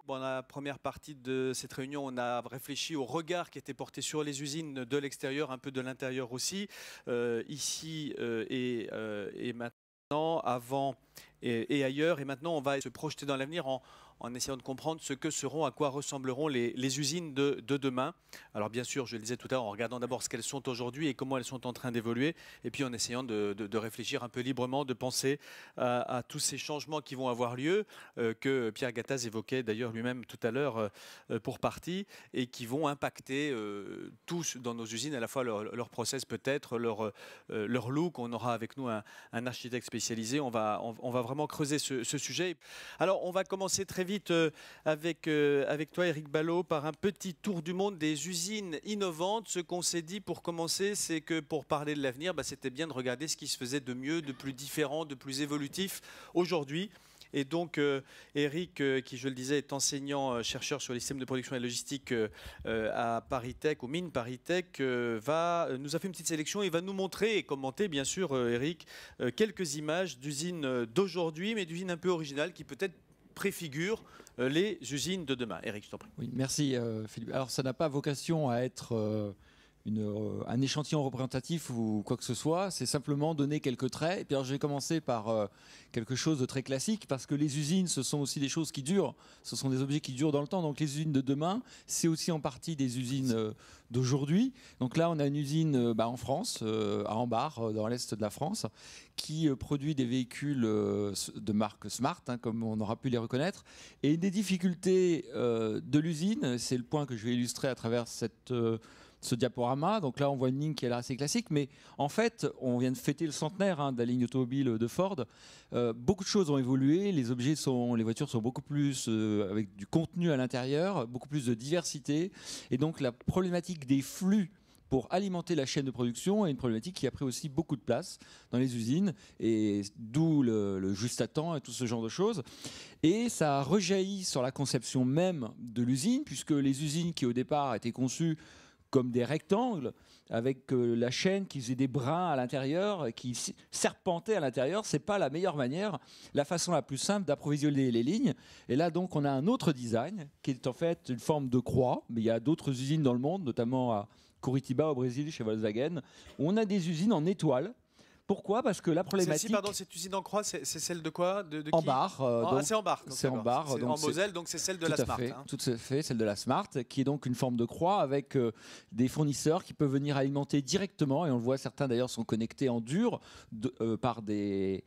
Dans la première partie de cette réunion, on a réfléchi au regard qui était porté sur les usines de l'extérieur, un peu de l'intérieur aussi, ici et maintenant, avant et ailleurs. Et maintenant, on va se projeter dans l'avenir en essayant de comprendre ce que seront, à quoi ressembleront les usines de demain. Alors bien sûr, je le disais tout à l'heure, en regardant d'abord ce qu'elles sont aujourd'hui et comment elles sont en train d'évoluer, et puis en essayant de réfléchir un peu librement, de penser à tous ces changements qui vont avoir lieu, que Pierre Gattaz évoquait d'ailleurs lui-même tout à l'heure pour partie, et qui vont impacter tous dans nos usines, à la fois leur process peut-être, leur look. On aura avec nous un architecte spécialisé. On va vraiment creuser ce sujet. Alors on va commencer très vite avec toi, Éric Ballot, par un petit tour du monde des usines innovantes. Ce qu'on s'est dit pour commencer, c'est que pour parler de l'avenir, c'était bien de regarder ce qui se faisait de mieux, de plus différent, de plus évolutif aujourd'hui. Et donc, Éric, qui, je le disais, est enseignant, chercheur sur les systèmes de production et logistique à ParisTech, aux mines ParisTech, nous a fait une petite sélection et va nous montrer et commenter, bien sûr, Éric, quelques images d'usines d'aujourd'hui, mais d'usines un peu originales qui peut-être préfigurent les usines de demain. Éric, je t'en prie. Oui, merci Philippe. Alors, ça n'a pas vocation à être un échantillon représentatif ou quoi que ce soit, c'est simplement donner quelques traits. Et puis alors, je vais commencer par quelque chose de très classique, parce que les usines, ce sont aussi des choses qui durent, ce sont des objets qui durent dans le temps. Donc les usines de demain, c'est aussi en partie des usines d'aujourd'hui. Donc là, on a une usine en France, à Ambar, dans l'est de la France, qui produit des véhicules de marque Smart, comme on aura pu les reconnaître. Et une des difficultés de l'usine, c'est le point que je vais illustrer à travers ce diaporama. Donc là, on voit une ligne qui a l'air assez classique, mais en fait, on vient de fêter le centenaire de la ligne automobile de Ford. Beaucoup de choses ont évolué. Les voitures sont beaucoup plus avec du contenu à l'intérieur, beaucoup plus de diversité. Et donc, la problématique des flux pour alimenter la chaîne de production est une problématique qui a pris aussi beaucoup de place dans les usines, et d'où le juste à temps et tout ce genre de choses. Et ça a rejailli sur la conception même de l'usine, puisque les usines qui au départ étaient conçues comme des rectangles, avec la chaîne qui faisait des brins à l'intérieur, qui serpentait à l'intérieur, c'est pas la meilleure manière, la façon la plus simple d'approvisionner les lignes. Et là, donc, on a un autre design, qui est en fait une forme de croix, mais il y a d'autres usines dans le monde, notamment à Curitiba, au Brésil, chez Volkswagen, où on a des usines en étoiles. Pourquoi? Parce que la problématique... Pardon, cette usine en croix, c'est celle de quoi? De qui? Ambar. C'est Ambar. C'est Ambar. C'est en Moselle, donc c'est celle de la Smart. Tout à fait, celle de la Smart, qui est donc une forme de croix avec des fournisseurs qui peuvent venir alimenter directement, et on le voit, certains d'ailleurs sont connectés en dur par des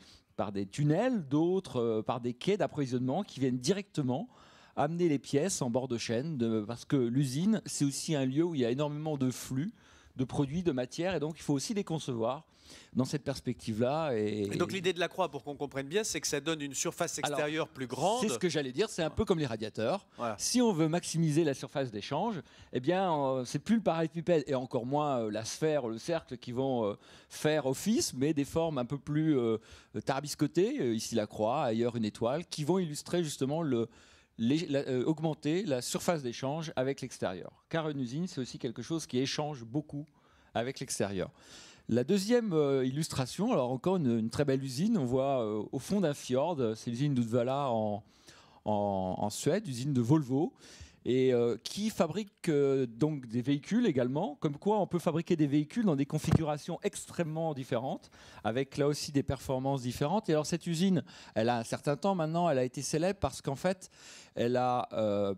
tunnels, d'autres par des quais d'approvisionnement qui viennent directement amener les pièces en bord de chaîne, parce que l'usine, c'est aussi un lieu où il y a énormément de flux, de produits, de matières, et donc il faut aussi les concevoir dans cette perspective-là. Et donc l'idée de la croix, pour qu'on comprenne bien, c'est que ça donne une surface extérieure plus grande. C'est ce que j'allais dire, c'est un peu comme les radiateurs. Voilà. Si on veut maximiser la surface d'échange, eh bien, c'est plus le parallélépipède, et encore moins la sphère ou le cercle qui vont faire office, mais des formes un peu plus tarabiscotées, ici la croix, ailleurs une étoile, qui vont illustrer justement augmenter la surface d'échange avec l'extérieur. Car une usine, c'est aussi quelque chose qui échange beaucoup avec l'extérieur. La deuxième illustration, alors encore une très belle usine, on voit au fond d'un fjord, c'est l'usine d'Uddevalla en Suède, usine de Volvo, et qui fabrique donc des véhicules également, comme quoi on peut fabriquer des véhicules dans des configurations extrêmement différentes, avec là aussi des performances différentes. Et alors cette usine, elle a un certain temps maintenant, elle a été célèbre parce qu'en fait, elle a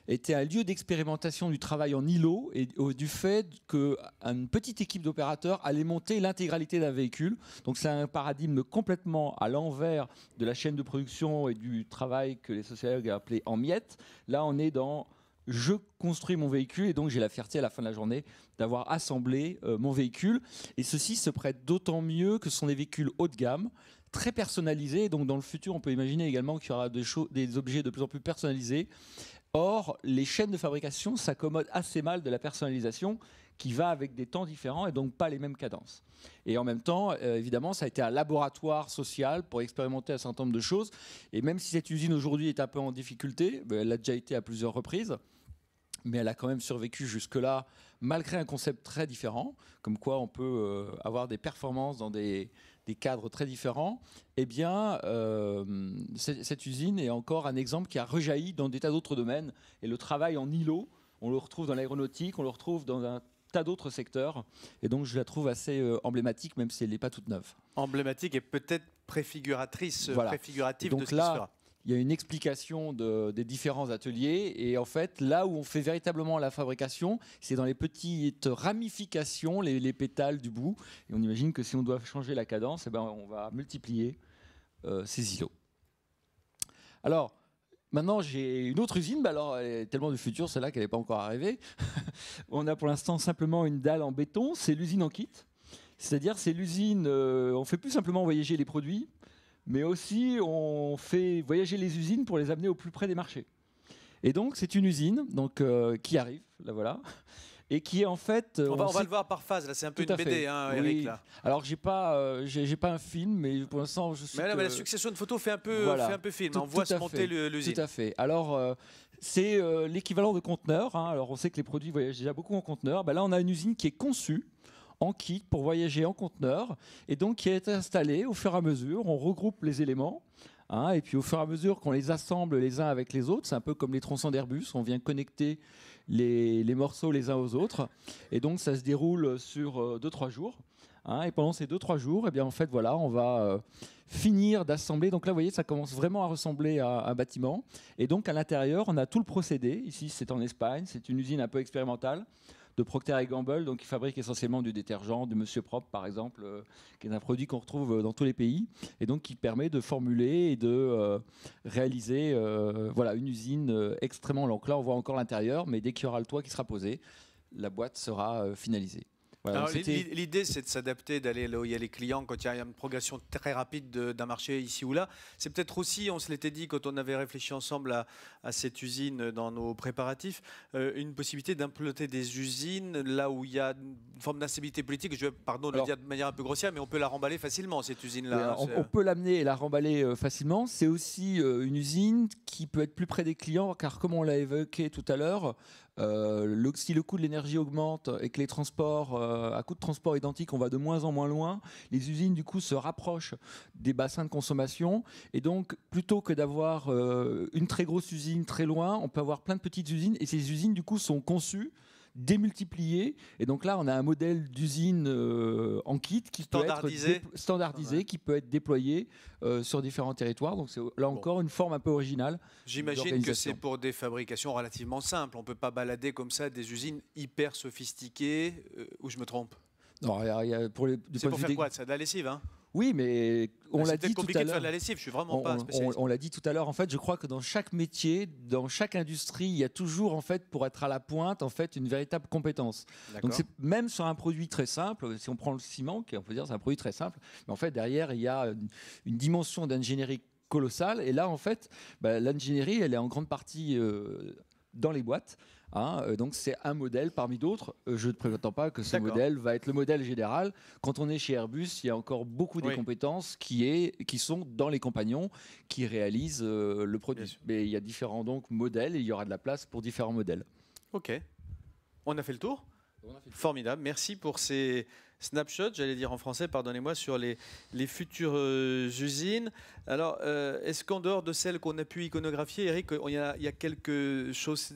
était un lieu d'expérimentation du travail en îlot, et du fait qu'une petite équipe d'opérateurs allait monter l'intégralité d'un véhicule. Donc c'est un paradigme complètement à l'envers de la chaîne de production et du travail que les sociologues appelaient en miettes. Là, on est dans je construis mon véhicule, et donc j'ai la fierté à la fin de la journée d'avoir assemblé mon véhicule. Et ceci se prête d'autant mieux que ce sont des véhicules haut de gamme, très personnalisés. Donc dans le futur, on peut imaginer également qu'il y aura des objets de plus en plus personnalisés. Or, les chaînes de fabrication s'accommodent assez mal de la personnalisation, qui va avec des temps différents et donc pas les mêmes cadences. Et en même temps, évidemment, ça a été un laboratoire social pour expérimenter un certain nombre de choses. Et même si cette usine aujourd'hui est un peu en difficulté, elle l'a déjà été à plusieurs reprises, mais elle a quand même survécu jusque-là, malgré un concept très différent, comme quoi on peut avoir des performances dans des des cadres très différents, eh bien, cette usine est encore un exemple qui a rejailli dans des tas d'autres domaines. Et le travail en îlot, on le retrouve dans l'aéronautique, on le retrouve dans un tas d'autres secteurs. Et donc, je la trouve assez emblématique, même si elle n'est pas toute neuve. Emblématique et peut-être préfiguratrice, voilà. préfigurative donc de ce qui là, se fera. Il y a une explication des différents ateliers. Et en fait, là où on fait véritablement la fabrication, c'est dans les petites ramifications, les pétales du bout. Et on imagine que si on doit changer la cadence, eh ben, on va multiplier ces îlots. Alors, maintenant, j'ai une autre usine. Bah alors, elle est tellement du futur, celle-là, qu'elle n'est pas encore arrivée. On a pour l'instant simplement une dalle en béton. C'est l'usine en kit. C'est-à-dire, c'est l'usine... on ne fait plus simplement voyager les produits, mais aussi on fait voyager les usines pour les amener au plus près des marchés. Et donc c'est une usine donc, qui arrive, là voilà, et qui est en fait... on va le voir par phase, là c'est un peu une BD, hein, oui. Eric. Là. Alors j'ai pas un film, mais pour l'instant je suis... Mais la succession de photos fait un peu, film, on voit se monter l'usine. Tout à fait. Alors c'est l'équivalent de conteneur, hein. Alors on sait que les produits voyagent déjà beaucoup en conteneur. Ben là on a une usine qui est conçue en kit pour voyager en conteneur et donc qui est installée au fur et à mesure. On regroupe les éléments hein, et puis au fur et à mesure qu'on les assemble les uns avec les autres, c'est un peu comme les tronçons d'Airbus, on vient connecter les morceaux les uns aux autres et donc ça se déroule sur 2-3 jours. Hein, et pendant ces 2-3 jours, eh bien, en fait, voilà, on va finir d'assembler. Donc là, vous voyez, ça commence vraiment à ressembler à un bâtiment. Et donc à l'intérieur, on a tout le procédé. Ici, c'est en Espagne, c'est une usine un peu expérimentale de Procter & Gamble, donc qui fabrique essentiellement du détergent, de Monsieur Propre par exemple, qui est un produit qu'on retrouve dans tous les pays, et donc qui permet de formuler et de réaliser voilà, une usine extrêmement longue. Là, on voit encore l'intérieur, mais dès qu'il y aura le toit qui sera posé, la boîte sera finalisée. Voilà, l'idée, c'est de s'adapter, d'aller là où il y a les clients quand il y a une progression très rapide d'un marché ici ou là. C'est peut-être aussi, on se l'était dit quand on avait réfléchi ensemble à cette usine dans nos préparatifs, une possibilité d'implanter des usines là où il y a une forme d'instabilité politique. Je vais, pardon de le dire de manière un peu grossière, mais on peut la remballer facilement, cette usine-là. Oui, on peut l'amener et la remballer facilement. C'est aussi une usine qui peut être plus près des clients, car comme on l'a évoqué tout à l'heure, si le coût de l'énergie augmente et que les transports, à coût de transport identique, on va de moins en moins loin, les usines du coup se rapprochent des bassins de consommation et donc plutôt que d'avoir une très grosse usine très loin, on peut avoir plein de petites usines et ces usines du coup sont conçues, démultipliées et donc là on a un modèle d'usine en kit qui peut être standardisé, qui peut être déployé sur différents territoires. Donc c'est là encore une forme un peu originale. J'imagine que c'est pour des fabrications relativement simples. On ne peut pas balader comme ça des usines hyper sophistiquées, ou je me trompe? Non, c'est pour faire quoi? C'est de la lessive, hein? Oui, mais on l'a dit tout à l'heure. C'est compliqué de faire de la lessive, je suis vraiment pas spécialiste. On l'a dit tout à l'heure, en fait, je crois que dans chaque métier, dans chaque industrie, il y a toujours, en fait, pour être à la pointe, en fait, une véritable compétence. Donc, même sur un produit très simple, si on prend le ciment, on peut dire c'est un produit très simple, mais en fait, derrière, il y a une dimension d'ingénierie colossale. Et là, en fait, l'ingénierie, elle est en grande partie dans les boîtes. Hein, donc c'est un modèle parmi d'autres. Je ne prétends pas que ce modèle va être le modèle général. Quand on est chez Airbus, il y a encore beaucoup des compétences qui sont dans les compagnons qui réalisent le produit. Mais il y a différents donc modèles et il y aura de la place pour différents modèles. Ok. On a fait le tour. Formidable. Merci pour ces snapshots, j'allais dire en français, pardonnez-moi, sur les futures usines. Alors, est-ce qu'en dehors de celles qu'on a pu iconographier, Eric, il y a quelque chose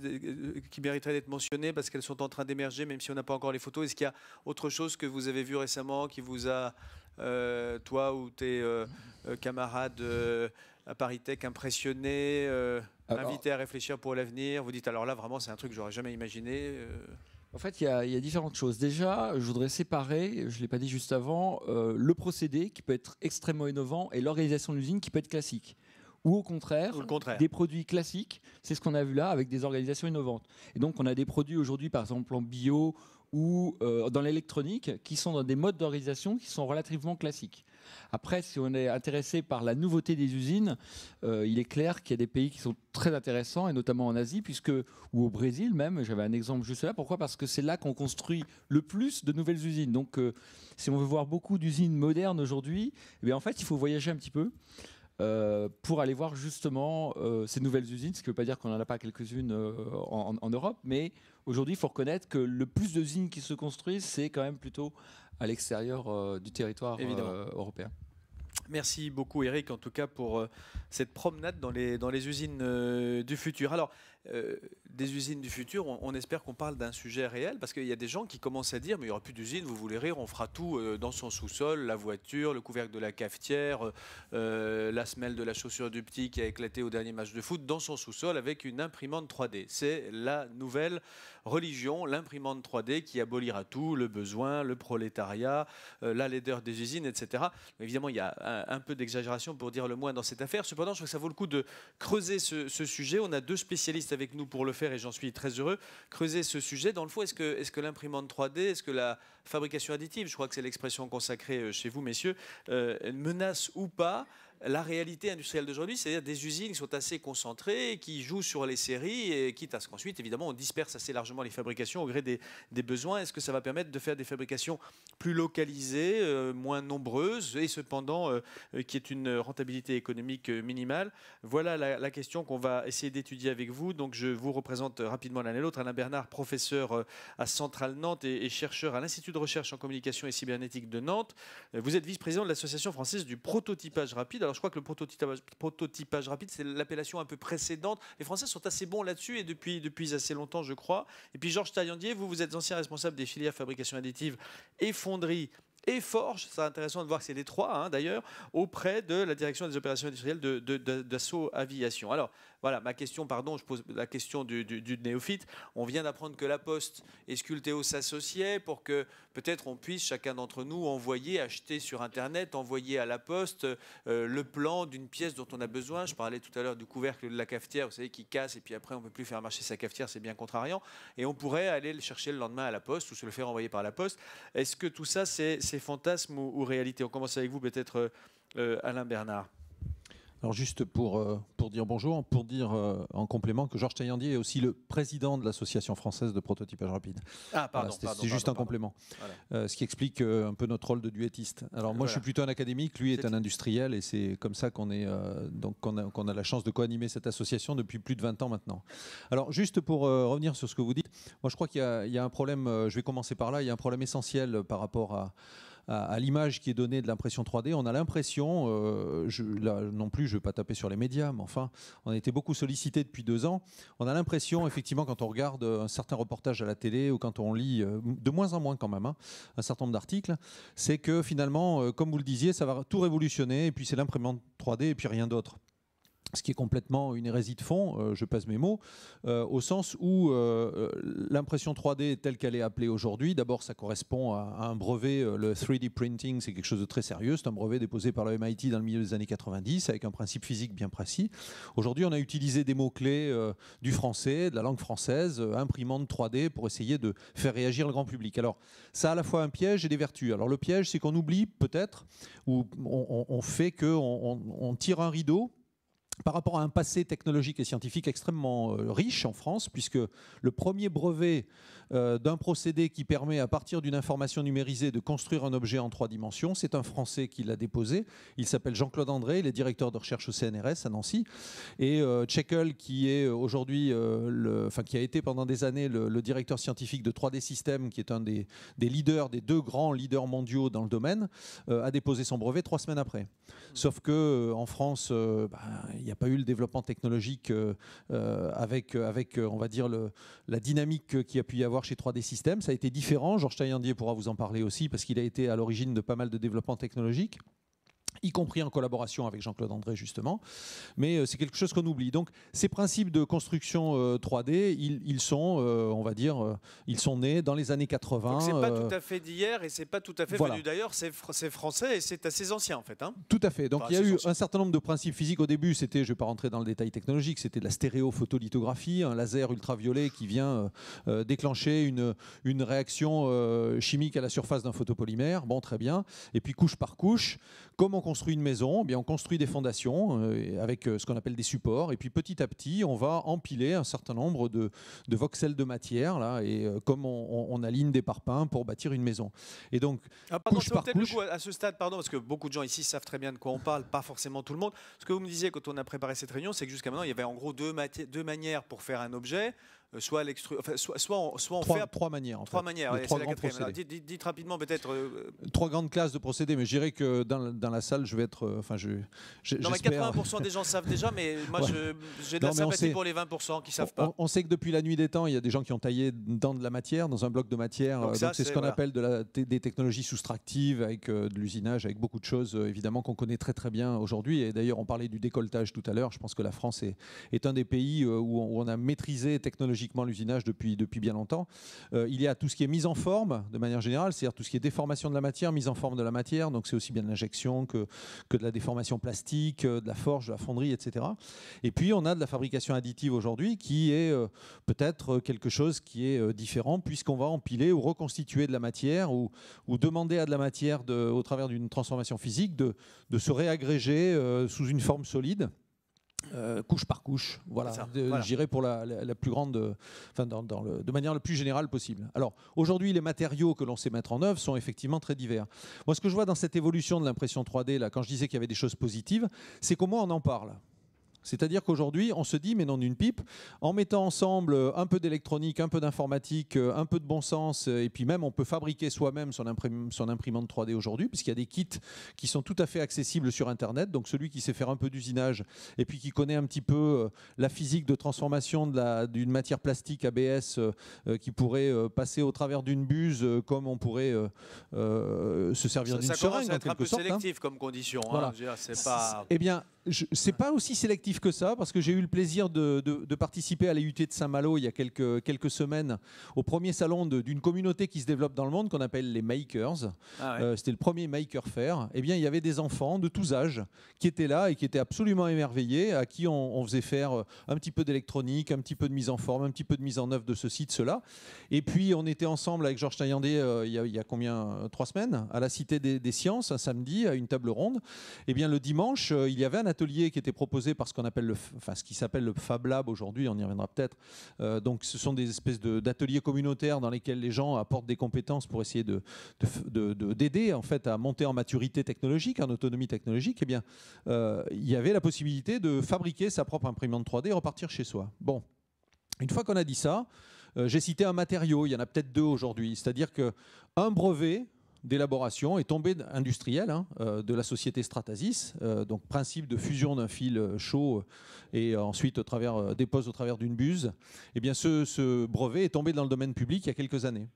qui mériterait d'être mentionné parce qu'elles sont en train d'émerger, même si on n'a pas encore les photos? Est-ce qu'il y a autre chose que vous avez vu récemment qui vous a, toi ou tes camarades à ParisTech, impressionné, invité à réfléchir pour l'avenir? Vous dites, alors là, vraiment, c'est un truc que j'aurais jamais imaginé. En fait, il y a différentes choses. Déjà, je voudrais séparer, je ne l'ai pas dit juste avant, le procédé qui peut être extrêmement innovant et l'organisation de l'usine qui peut être classique. Ou au contraire, des produits classiques, c'est ce qu'on a vu là avec des organisations innovantes. Et donc, on a des produits aujourd'hui, par exemple en bio ou dans l'électronique, qui sont dans des modes d'organisation qui sont relativement classiques. Après, si on est intéressé par la nouveauté des usines, il est clair qu'il y a des pays qui sont très intéressants, et notamment en Asie, ou au Brésil même, j'avais un exemple juste là. Pourquoi? Parce que c'est là qu'on construit le plus de nouvelles usines. Donc, si on veut voir beaucoup d'usines modernes aujourd'hui, eh bien, en fait, il faut voyager un petit peu. pour aller voir justement ces nouvelles usines, ce qui ne veut pas dire qu'on n'en a pas quelques-unes en Europe, mais aujourd'hui, il faut reconnaître que le plus d'usines qui se construisent, c'est quand même plutôt à l'extérieur du territoire européen. Merci beaucoup Eric, en tout cas pour cette promenade dans les usines du futur. Alors, des usines du futur, on espère qu'on parle d'un sujet réel, parce qu'il y a des gens qui commencent à dire mais il n'y aura plus d'usines, vous voulez rire, on fera tout dans son sous-sol, la voiture, le couvercle de la cafetière, la semelle de la chaussure du petit qui a éclaté au dernier match de foot, dans son sous-sol avec une imprimante 3D. C'est la nouvelle religion, l'imprimante 3D qui abolira tout, le besoin, le prolétariat, la laideur des usines, etc. Évidemment, il y a un peu d'exagération pour dire le moins dans cette affaire. Cependant, je crois que ça vaut le coup de creuser ce sujet. On a deux spécialistes avec nous pour le faire et j'en suis très heureux. Creuser ce sujet. Dans le fond, est-ce que l'imprimante 3D, est-ce que la fabrication additive, je crois que c'est l'expression consacrée chez vous, messieurs, menace ou pas la réalité industrielle d'aujourd'hui, c'est-à-dire des usines qui sont assez concentrées, qui jouent sur les séries, et quitte à ce qu'ensuite, évidemment, on disperse assez largement les fabrications au gré des besoins. Est-ce que ça va permettre de faire des fabrications plus localisées, moins nombreuses, et cependant qui est une rentabilité économique minimale? Voilà la question qu'on va essayer d'étudier avec vous. Donc je vous représente rapidement l'un et l'autre. Alain Bernard, professeur à Centrale Nantes et chercheur à l'Institut de recherche en communication et cybernétique de Nantes. Vous êtes vice-président de l'Association française du prototypage rapide. Alors je crois que le prototypage rapide, c'est l'appellation un peu précédente. Les Français sont assez bons là-dessus et depuis assez longtemps, je crois. Et puis Georges Taillandier, vous êtes ancien responsable des filières fabrication additive et fonderie et forge, c'est intéressant de voir que c'est les trois d'ailleurs, auprès de la direction des opérations industrielles d'Assaut Aviation. Alors voilà, ma question, pardon, je pose la question du néophyte. On vient d'apprendre que La Poste et Sculpteo s'associaient pour que peut-être on puisse, chacun d'entre nous, envoyer, acheter sur Internet, envoyer à La Poste le plan d'une pièce dont on a besoin. Je parlais tout à l'heure du couvercle de la cafetière, vous savez, qui casse et puis après on ne peut plus faire marcher sa cafetière, c'est bien contrariant. Et on pourrait aller le chercher le lendemain à La Poste ou se le faire envoyer par La Poste. Est-ce que tout ça, c'est fantasme ou réalité? On commence avec vous peut-être, Alain Bernard. Alors juste pour dire bonjour, pour dire en complément que Georges Taillandier est aussi le président de l'Association française de prototypage rapide. Ah pardon, voilà, c'est juste un complément. Voilà. Ce qui explique un peu notre rôle de duettiste. Alors moi je suis plutôt un académique, lui est un industriel et c'est comme ça qu'on a la chance de co-animer cette association depuis plus de 20 ans maintenant. Alors juste pour revenir sur ce que vous dites, moi je crois qu'il y a un problème, je vais commencer par là, il y a un problème essentiel par rapport à l'image qui est donnée de l'impression 3D. On a l'impression, là non plus je ne vais pas taper sur les médias, mais enfin on a été beaucoup sollicité depuis 2 ans, on a l'impression effectivement quand on regarde un certain reportage à la télé ou quand on lit, de moins en moins quand même, un certain nombre d'articles, c'est que finalement, comme vous le disiez, ça va tout révolutionner et puis c'est l'imprimante 3D et puis rien d'autre. Ce qui est complètement une hérésie de fond, je pèse mes mots, au sens où l'impression 3D telle qu'elle est appelée aujourd'hui, d'abord ça correspond à un brevet, le 3D printing, c'est quelque chose de très sérieux, c'est un brevet déposé par le MIT dans le milieu des années 90 avec un principe physique bien précis. Aujourd'hui on a utilisé des mots-clés du français, de la langue française, imprimante 3D pour essayer de faire réagir le grand public. Alors ça a à la fois un piège et des vertus. Alors le piège c'est qu'on oublie peut-être, ou on fait qu'on tire un rideau par rapport à un passé technologique et scientifique extrêmement riche en France, puisque le premier brevet d'un procédé qui permet, à partir d'une information numérisée, de construire un objet en 3 dimensions, c'est un Français qui l'a déposé. Il s'appelle Jean-Claude André, il est directeur de recherche au CNRS à Nancy. Et Tchekl, qui est aujourd'hui, qui a été pendant des années le directeur scientifique de 3D Systems, qui est un des leaders, des 2 grands leaders mondiaux dans le domaine, a déposé son brevet 3 semaines après. Sauf que en France, il n'y a pas eu le développement technologique avec on va dire, la dynamique qu'il y a pu y avoir chez 3D Systems. Ça a été différent. Georges Taillandier pourra vous en parler aussi parce qu'il a été à l'origine de pas mal de développement technologique, y compris en collaboration avec Jean-Claude André justement, mais c'est quelque chose qu'on oublie. Donc ces principes de construction 3D, ils sont, on va dire, ils sont nés dans les années 80. Donc c'est pas tout à fait d'hier et c'est pas tout à fait venu d'ailleurs, c'est français et c'est assez ancien en fait. Tout à fait. Donc il y a eu un certain nombre de principes physiques au début, c'était, je ne vais pas rentrer dans le détail technologique, c'était de la stéréophotolithographie, un laser ultraviolet qui vient déclencher une réaction chimique à la surface d'un photopolymère, bon très bien, et puis couche par couche, comme on construit une maison, eh bien, on construit des fondations avec ce qu'on appelle des supports, et puis petit à petit, on va empiler un certain nombre de voxels de matière, là, et comme on aligne des parpaings pour bâtir une maison. Et donc, couche par couche... À ce stade, pardon, parce que beaucoup de gens ici savent très bien de quoi on parle, pas forcément tout le monde. Ce que vous me disiez quand on a préparé cette réunion, c'est que jusqu'à maintenant, il y avait en gros deux manières pour faire un objet. Soit on fait trois manières. Trois manières. C'est la quatrième. Alors, dites rapidement peut-être. Trois grandes classes de procédés, mais je dirais que dans la salle, je vais être. Non, mais 80% des gens savent déjà, mais moi, j'ai de la sympathie pour les 20% qui ne savent pas. On sait que depuis la nuit des temps, il y a des gens qui ont taillé dans de la matière, dans un bloc de matière. Donc c'est ce qu'on appelle des technologies soustractives, avec de l'usinage, avec beaucoup de choses, évidemment, qu'on connaît très très bien aujourd'hui. Et d'ailleurs, on parlait du décolletage tout à l'heure. Je pense que la France est un des pays où on a maîtrisé technologiquement l'usinage depuis bien longtemps. Il y a tout ce qui est mise en forme, de manière générale, c'est-à-dire tout ce qui est déformation de la matière, mise en forme de la matière. Donc c'est aussi bien de l'injection que de la déformation plastique, de la forge, de la fonderie, etc. Et puis on a de la fabrication additive aujourd'hui qui est peut-être quelque chose qui est différent, puisqu'on va empiler ou reconstituer de la matière ou demander à de la matière, au travers d'une transformation physique, de se réagréger sous une forme solide. Couche par couche, voilà. J'irai pour la plus grande, de manière la plus générale possible. Alors aujourd'hui, les matériaux que l'on sait mettre en œuvre sont effectivement très divers. Moi, ce que je vois dans cette évolution de l'impression 3D, là, quand je disais qu'il y avait des choses positives, c'est comment on en parle. C'est-à-dire qu'aujourd'hui, on se dit, mais non d'une pipe, en mettant ensemble un peu d'électronique, un peu d'informatique, un peu de bon sens, et puis même on peut fabriquer soi-même son imprimante 3D aujourd'hui, puisqu'il y a des kits qui sont tout à fait accessibles sur Internet. Donc celui qui sait faire un peu d'usinage et puis qui connaît un petit peu la physique de transformation d'une matière plastique ABS qui pourrait passer au travers d'une buse, comme on pourrait se servir d'une seringue en quelque sorte. Ça commence à être un peu sélectif comme condition. Voilà. C'est pas... Eh bien, c'est pas aussi sélectif que ça, parce que j'ai eu le plaisir de participer à l'IUT de Saint-Malo il y a quelques semaines au premier salon d'une communauté qui se développe dans le monde qu'on appelle les Makers. C'était le premier Maker Fair. Eh bien, il y avait des enfants de tous âges qui étaient là et qui étaient absolument émerveillés, à qui on faisait faire un petit peu d'électronique, un petit peu de mise en forme, un petit peu de mise en œuvre de ceci, de cela. Et puis, on était ensemble avec Georges Taillandé il y a combien 3 semaines, à la Cité des Sciences, un samedi, à une table ronde. Eh bien, le dimanche, il y avait un atelier qui était proposé par ce qui s'appelle le Fab Lab aujourd'hui, on y reviendra peut-être. Donc ce sont des espèces d'ateliers communautaires dans lesquels les gens apportent des compétences pour essayer d'aider en fait à monter en maturité technologique, en autonomie technologique. Eh bien, il y avait la possibilité de fabriquer sa propre imprimante 3D et repartir chez soi. Bon, une fois qu'on a dit ça, j'ai cité un matériau, il y en a peut-être 2 aujourd'hui, c'est-à-dire qu'un brevet d'élaboration est tombé industriel de la société Stratasys, donc principe de fusion d'un fil chaud et ensuite dépose au travers d'une buse. Eh bien, ce brevet est tombé dans le domaine public il y a quelques années.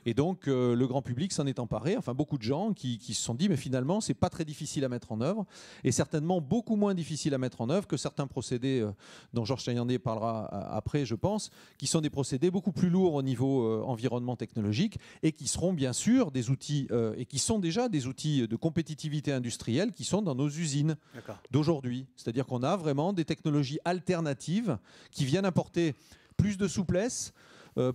Et donc, le grand public s'en est emparé, enfin beaucoup de gens qui se sont dit, mais finalement, c'est pas très difficile à mettre en œuvre, et certainement beaucoup moins difficile à mettre en œuvre que certains procédés dont Georges Taillandé parlera après, je pense, qui sont des procédés beaucoup plus lourds au niveau environnement technologique, et qui seront bien sûr des outils, et qui sont déjà des outils de compétitivité industrielle qui sont dans nos usines d'aujourd'hui. C'est-à-dire qu'on a vraiment des technologies alternatives qui viennent apporter plus de souplesse,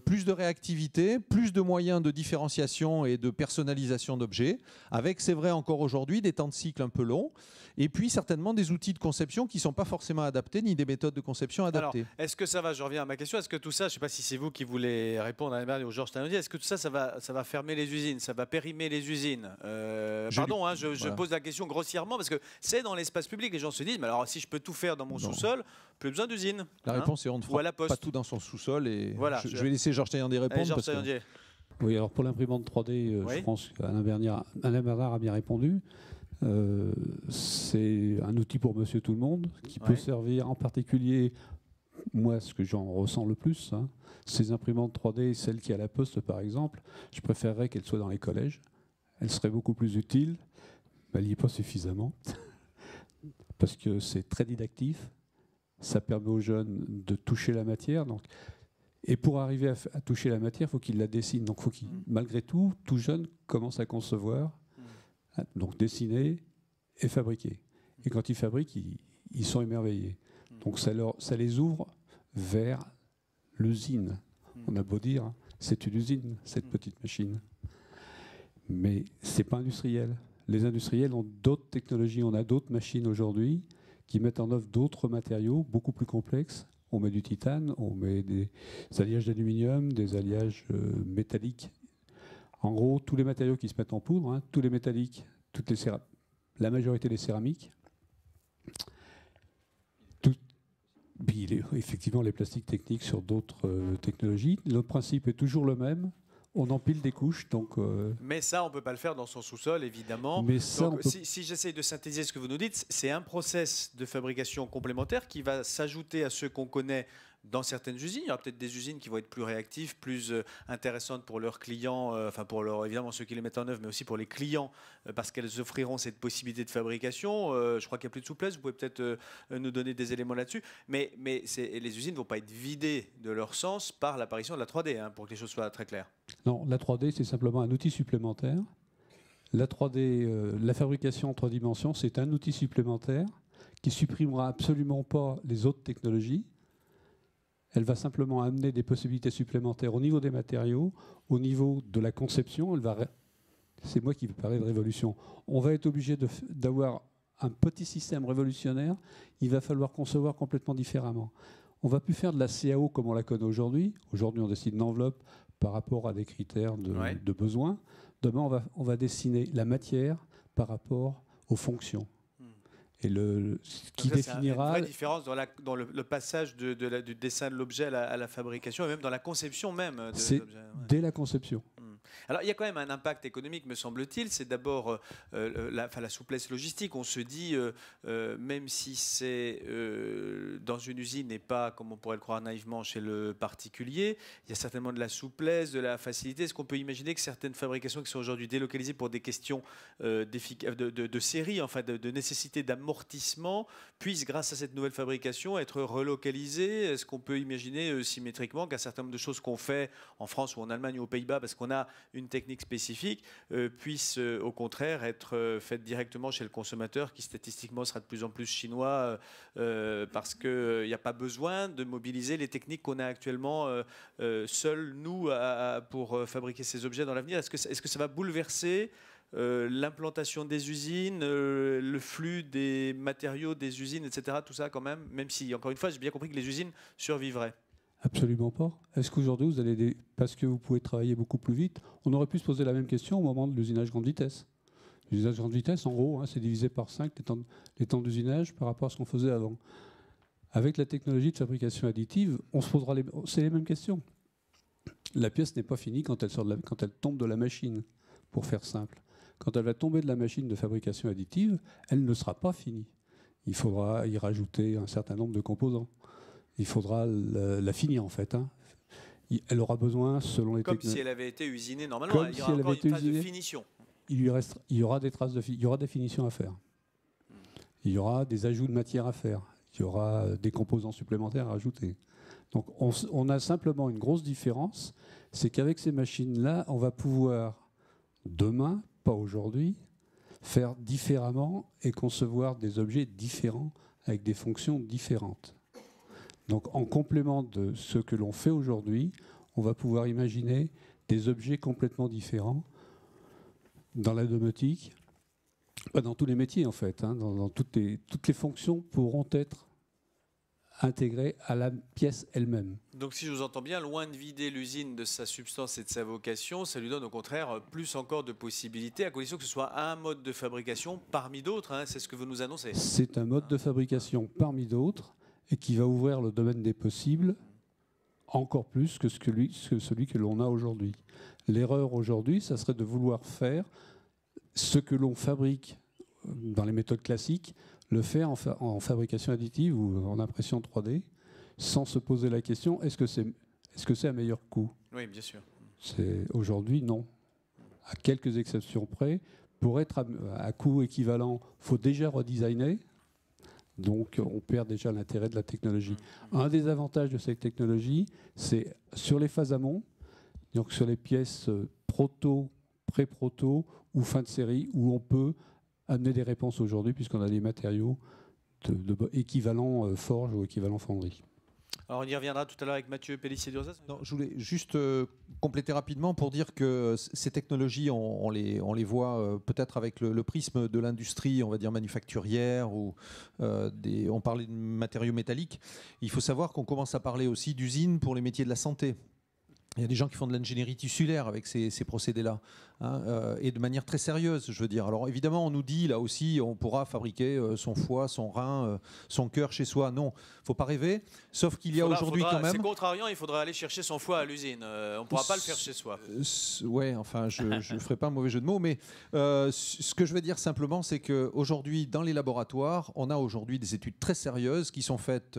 plus de réactivité, plus de moyens de différenciation et de personnalisation d'objets, avec, c'est vrai encore aujourd'hui, des temps de cycle un peu longs, et puis certainement des outils de conception qui ne sont pas forcément adaptés, ni des méthodes de conception adaptées. Alors, est-ce que ça va, je reviens à ma question, est-ce que tout ça, je ne sais pas si c'est vous qui voulez répondre à la ou Georges Taillandé, est-ce que tout ça, ça va fermer les usines, ça va périmer les usines je pose la question grossièrement, parce que c'est dans l'espace public, les gens se disent, mais alors si je peux tout faire dans mon sous-sol, plus besoin d'usine. La réponse est on ne fera pas tout dans son sous-sol, et voilà, je vais laisser Georges Taillandé répondre. Allez, Oui, alors pour l'imprimante 3D, je pense qu'Alain Bernard a bien répondu. C'est un outil pour monsieur tout le monde qui peut servir en particulier, moi ce que j'en ressens le plus, ces imprimantes 3D, celles qui à la Poste par exemple, je préférerais qu'elles soient dans les collèges. Elles seraient beaucoup plus utiles, mais elles n'y est pas suffisamment parce que c'est très didactif, ça permet aux jeunes de toucher la matière. Et pour arriver à toucher la matière, il faut qu'ils la dessinent. Donc il faut qu'ils, malgré tout jeune commence à concevoir, donc dessiner et fabriquer. Et quand ils fabriquent, ils sont émerveillés. Donc ça les ouvre vers l'usine. On a beau dire, c'est une usine, cette petite machine. Mais ce n'est pas industriel. Les industriels ont d'autres technologies, on a d'autres machines aujourd'hui qui mettent en œuvre d'autres matériaux beaucoup plus complexes. On met du titane, on met des alliages d'aluminium, des alliages métalliques. En gros, tous les matériaux qui se mettent en poudre, hein, tous les métalliques, la majorité des céramiques, puis effectivement les plastiques techniques sur d'autres technologies. Le principe est toujours le même. On empile des couches. Mais ça, on ne peut pas le faire dans son sous-sol, évidemment. Mais ça, donc, si j'essaie de synthétiser ce que vous nous dites, c'est un process de fabrication complémentaire qui va s'ajouter à ceux qu'on connaît dans certaines usines. Il y aura peut-être des usines qui vont être plus réactives, plus intéressantes pour leurs clients, évidemment ceux qui les mettent en œuvre, mais aussi pour les clients, parce qu'elles offriront cette possibilité de fabrication. Je crois qu'il n'y a plus de souplesse, vous pouvez peut-être nous donner des éléments là-dessus. Mais les usines ne vont pas être vidées de leur sens par l'apparition de la 3D, hein, pour que les choses soient très claires. Non, la 3D, c'est simplement un outil supplémentaire. La 3D, la fabrication en 3 dimensions, c'est un outil supplémentaire qui supprimera absolument pas les autres technologies. Elle va simplement amener des possibilités supplémentaires au niveau des matériaux, au niveau de la conception. C'est moi qui veux parler de révolution. On va être obligé d'avoir un petit système révolutionnaire. Il va falloir concevoir complètement différemment. On ne va plus faire de la CAO comme on la connaît aujourd'hui. Aujourd'hui, on décide une enveloppe par rapport à des critères de besoin. Demain, on va dessiner la matière par rapport aux fonctions. Et ce qui définira... Il y a une vraie différence dans le passage du dessin de l'objet à la fabrication et même dans la conception même de l'objet. Dès la conception. Alors, il y a quand même un impact économique, me semble-t-il. C'est d'abord la souplesse logistique. On se dit, même si c'est dans une usine et pas, comme on pourrait le croire naïvement, chez le particulier, il y a certainement de la souplesse, de la facilité. Est-ce qu'on peut imaginer que certaines fabrications qui sont aujourd'hui délocalisées pour des questions de série, enfin de nécessité d'amortissement, puissent, grâce à cette nouvelle fabrication, être relocalisées? Est-ce qu'on peut imaginer symétriquement qu'un certain nombre de choses qu'on fait en France ou en Allemagne ou aux Pays-Bas, parce qu'on a une technique spécifique, puisse au contraire être faite directement chez le consommateur, qui statistiquement sera de plus en plus chinois, parce qu'il n'y a pas besoin de mobiliser les techniques qu'on a actuellement seuls, nous, pour fabriquer ces objets dans l'avenir? Est-ce que ça va bouleverser l'implantation des usines, le flux des matériaux des usines, etc., tout ça quand même si, encore une fois, j'ai bien compris que les usines survivraient? Absolument pas. Est-ce qu'aujourd'hui, vous allez parce que vous pouvez travailler beaucoup plus vite, on aurait pu se poser la même question au moment de l'usinage grande vitesse. L'usinage grande vitesse, en gros, hein, c'est divisé par 5 les temps d'usinage par rapport à ce qu'on faisait avant. Avec la technologie de fabrication additive, on se posera les mêmes questions. La pièce n'est pas finie quand elle tombe de la machine, pour faire simple. Quand elle va tomber de la machine de fabrication additive, elle ne sera pas finie. Il faudra y rajouter un certain nombre de composants. Il faudra la finir, en fait. Hein. Elle aura besoin, selon les technologies... Comme si elle avait été usinée normalement. Il y aura encore une phase de finition. Il y aura des traces il y aura des finitions à faire. Il y aura des ajouts de matière à faire. Il y aura des composants supplémentaires à ajouter. Donc on a simplement une grosse différence, c'est qu'avec ces machines-là, on va pouvoir, demain, pas aujourd'hui, faire différemment et concevoir des objets différents avec des fonctions différentes. Donc en complément de ce que l'on fait aujourd'hui, on va pouvoir imaginer des objets complètement différents dans la domotique, pas dans tous les métiers en fait, hein, dans toutes les fonctions pourront être intégrées à la pièce elle-même. Donc si je vous entends bien, loin de vider l'usine de sa substance et de sa vocation, ça lui donne au contraire plus encore de possibilités, à condition que ce soit un mode de fabrication parmi d'autres, hein, c'est ce que vous nous annoncez. C'est un mode de fabrication parmi d'autres, et qui va ouvrir le domaine des possibles encore plus que celui que l'on a aujourd'hui. L'erreur aujourd'hui, ça serait de vouloir faire ce que l'on fabrique dans les méthodes classiques, le faire en fabrication additive ou en impression 3D, sans se poser la question, est-ce que c'est un meilleur coût? Oui, bien sûr. Aujourd'hui, non. À quelques exceptions près, pour être à coût équivalent, il faut déjà redesigner. Donc on perd déjà l'intérêt de la technologie. Un des avantages de cette technologie, c'est sur les phases amont, donc sur les pièces proto, pré-proto ou fin de série, où on peut amener des réponses aujourd'hui, puisqu'on a des matériaux équivalents forge ou équivalents fonderie. Alors on y reviendra tout à l'heure avec Mathieu Pellissier-Durzas. Non, je voulais juste compléter rapidement pour dire que ces technologies, on les voit peut-être avec le prisme de l'industrie, on va dire manufacturière, ou on parlait de matériaux métalliques. Il faut savoir qu'on commence à parler aussi d'usines pour les métiers de la santé. Il y a des gens qui font de l'ingénierie tissulaire avec ces procédés-là, hein, et de manière très sérieuse, je veux dire. Alors évidemment, on nous dit, là aussi, on pourra fabriquer son foie, son rein, son cœur chez soi. Non, il ne faut pas rêver, sauf qu'il y a aujourd'hui quand même... C'est contrariant, il faudra aller chercher son foie à l'usine. On ne pourra pas le faire chez soi. Ouais, enfin, je ne ferai pas un mauvais jeu de mots, mais ce que je veux dire simplement, c'est qu'aujourd'hui, dans les laboratoires, on a aujourd'hui des études très sérieuses qui sont faites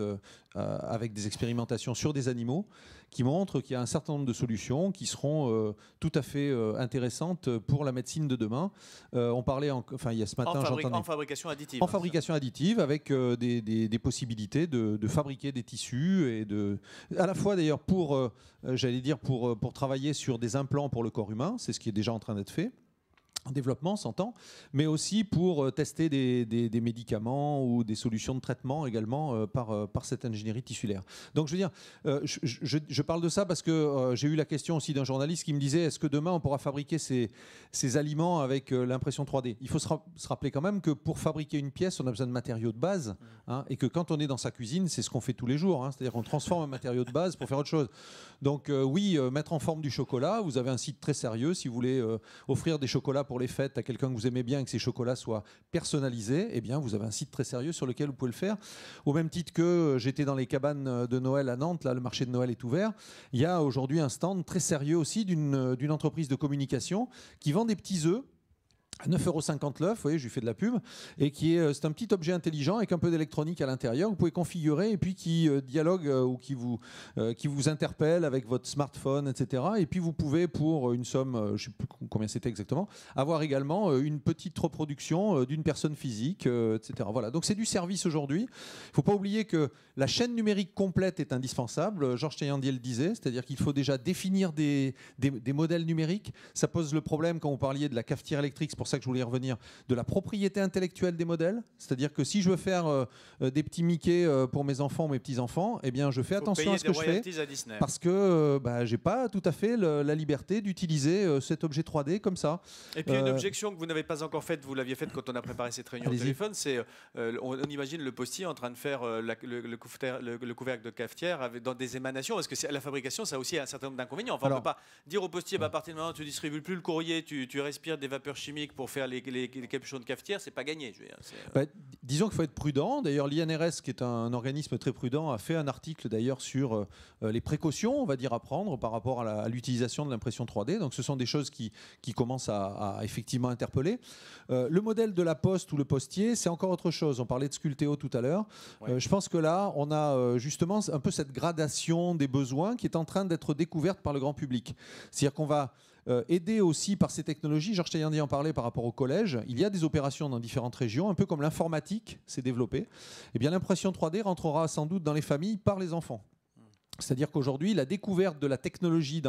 avec des expérimentations sur des animaux, qui montrent qu'il y a un certain nombre de solutions qui seront tout à fait intéressantes pour la médecine de demain. On parlait, il y a ce matin, en fabrication additive. En fabrication additive, avec des possibilités de fabriquer des tissus et à la fois d'ailleurs pour travailler sur des implants pour le corps humain, c'est ce qui est déjà en train d'être fait. En développement, s'entend, mais aussi pour tester des médicaments ou des solutions de traitement également par cette ingénierie tissulaire. Donc je veux dire, je parle de ça parce que j'ai eu la question aussi d'un journaliste qui me disait, est-ce que demain on pourra fabriquer ces aliments avec l'impression 3D? Il faut se rappeler quand même que pour fabriquer une pièce, on a besoin de matériaux de base, hein, et que quand on est dans sa cuisine, c'est ce qu'on fait tous les jours, hein, c'est-à-dire qu'on transforme un matériau de base pour faire autre chose. Donc oui, mettre en forme du chocolat, vous avez un site très sérieux si vous voulez offrir des chocolats pour les fêtes à quelqu'un que vous aimez bien et que ces chocolats soient personnalisés, eh bien vous avez un site très sérieux sur lequel vous pouvez le faire. Au même titre que j'étais dans les cabanes de Noël à Nantes, là le marché de Noël est ouvert, il y a aujourd'hui un stand très sérieux aussi d'une entreprise de communication qui vend des petits œufs à 9,50 € l'œuf, vous voyez, je lui fais de la pub, et c'est un petit objet intelligent avec un peu d'électronique à l'intérieur, vous pouvez configurer, et puis qui dialogue ou qui vous interpelle avec votre smartphone, etc. Et puis vous pouvez, pour une somme, je ne sais plus combien c'était exactement, avoir également une petite reproduction d'une personne physique, etc. Voilà, donc c'est du service aujourd'hui. Il ne faut pas oublier que la chaîne numérique complète est indispensable, Georges Taillandier le disait, c'est-à-dire qu'il faut déjà définir des modèles numériques. Ça pose le problème, quand vous parliez de la cafetière électrique, c'est pour ça que je voulais y revenir, de la propriété intellectuelle des modèles. C'est-à-dire que si je veux faire des petits Mickey pour mes enfants ou mes petits-enfants, eh bien je fais attention à ce que je fais, parce que j'ai pas tout à fait la liberté d'utiliser cet objet 3D comme ça. Et puis une objection que vous n'avez pas encore faite, vous l'aviez faite quand on a préparé cette réunion au téléphone, c'est on imagine le postier en train de faire le couvercle de cafetière dans des émanations, parce que la fabrication, ça a aussi un certain nombre d'inconvénients. Enfin, on ne peut pas dire au postier, à partir du moment où tu distribues plus le courrier, tu respires des vapeurs chimiques pour faire les capuchons de cafetière, c'est pas gagné. Je veux dire, disons qu'il faut être prudent. D'ailleurs, l'INRS, qui est un organisme très prudent, a fait un article d'ailleurs sur les précautions, on va dire, à prendre par rapport à l'utilisation de l'impression 3D. Donc ce sont des choses qui commencent à effectivement interpeller. Le modèle de la poste ou le postier, c'est encore autre chose. On parlait de Sculteo tout à l'heure. Ouais. Je pense que là, on a justement un peu cette gradation des besoins qui est en train d'être découverte par le grand public. C'est-à-dire qu'on va aider aussi par ces technologies. Georges Taillandier en parlait par rapport au collège. Il y a des opérations dans différentes régions, un peu comme l'informatique s'est développée. Eh bien, l'impression 3D rentrera sans doute dans les familles par les enfants. C'est-à-dire qu'aujourd'hui, la découverte de la technologie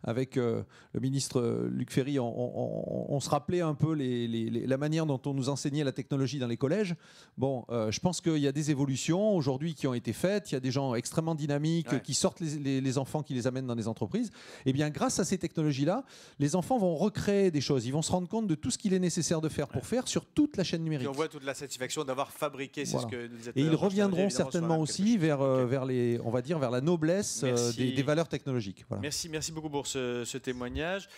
avec le ministre Luc Ferry, on se rappelait un peu la manière dont on nous enseignait la technologie dans les collèges. Bon, je pense qu'il y a des évolutions aujourd'hui qui ont été faites. Il y a des gens extrêmement dynamiques qui sortent les enfants, qui les amènent dans des entreprises. Et bien, grâce à ces technologies-là, les enfants vont recréer des choses. Ils vont se rendre compte de tout ce qu'il est nécessaire de faire pour faire sur toute la chaîne numérique. Et on voit toute la satisfaction d'avoir fabriqué. C'est ce que nous et ils reviendront certainement aussi vers les, on va dire, vers la noblesse des valeurs technologiques. Voilà. Merci beaucoup pour ce témoignage.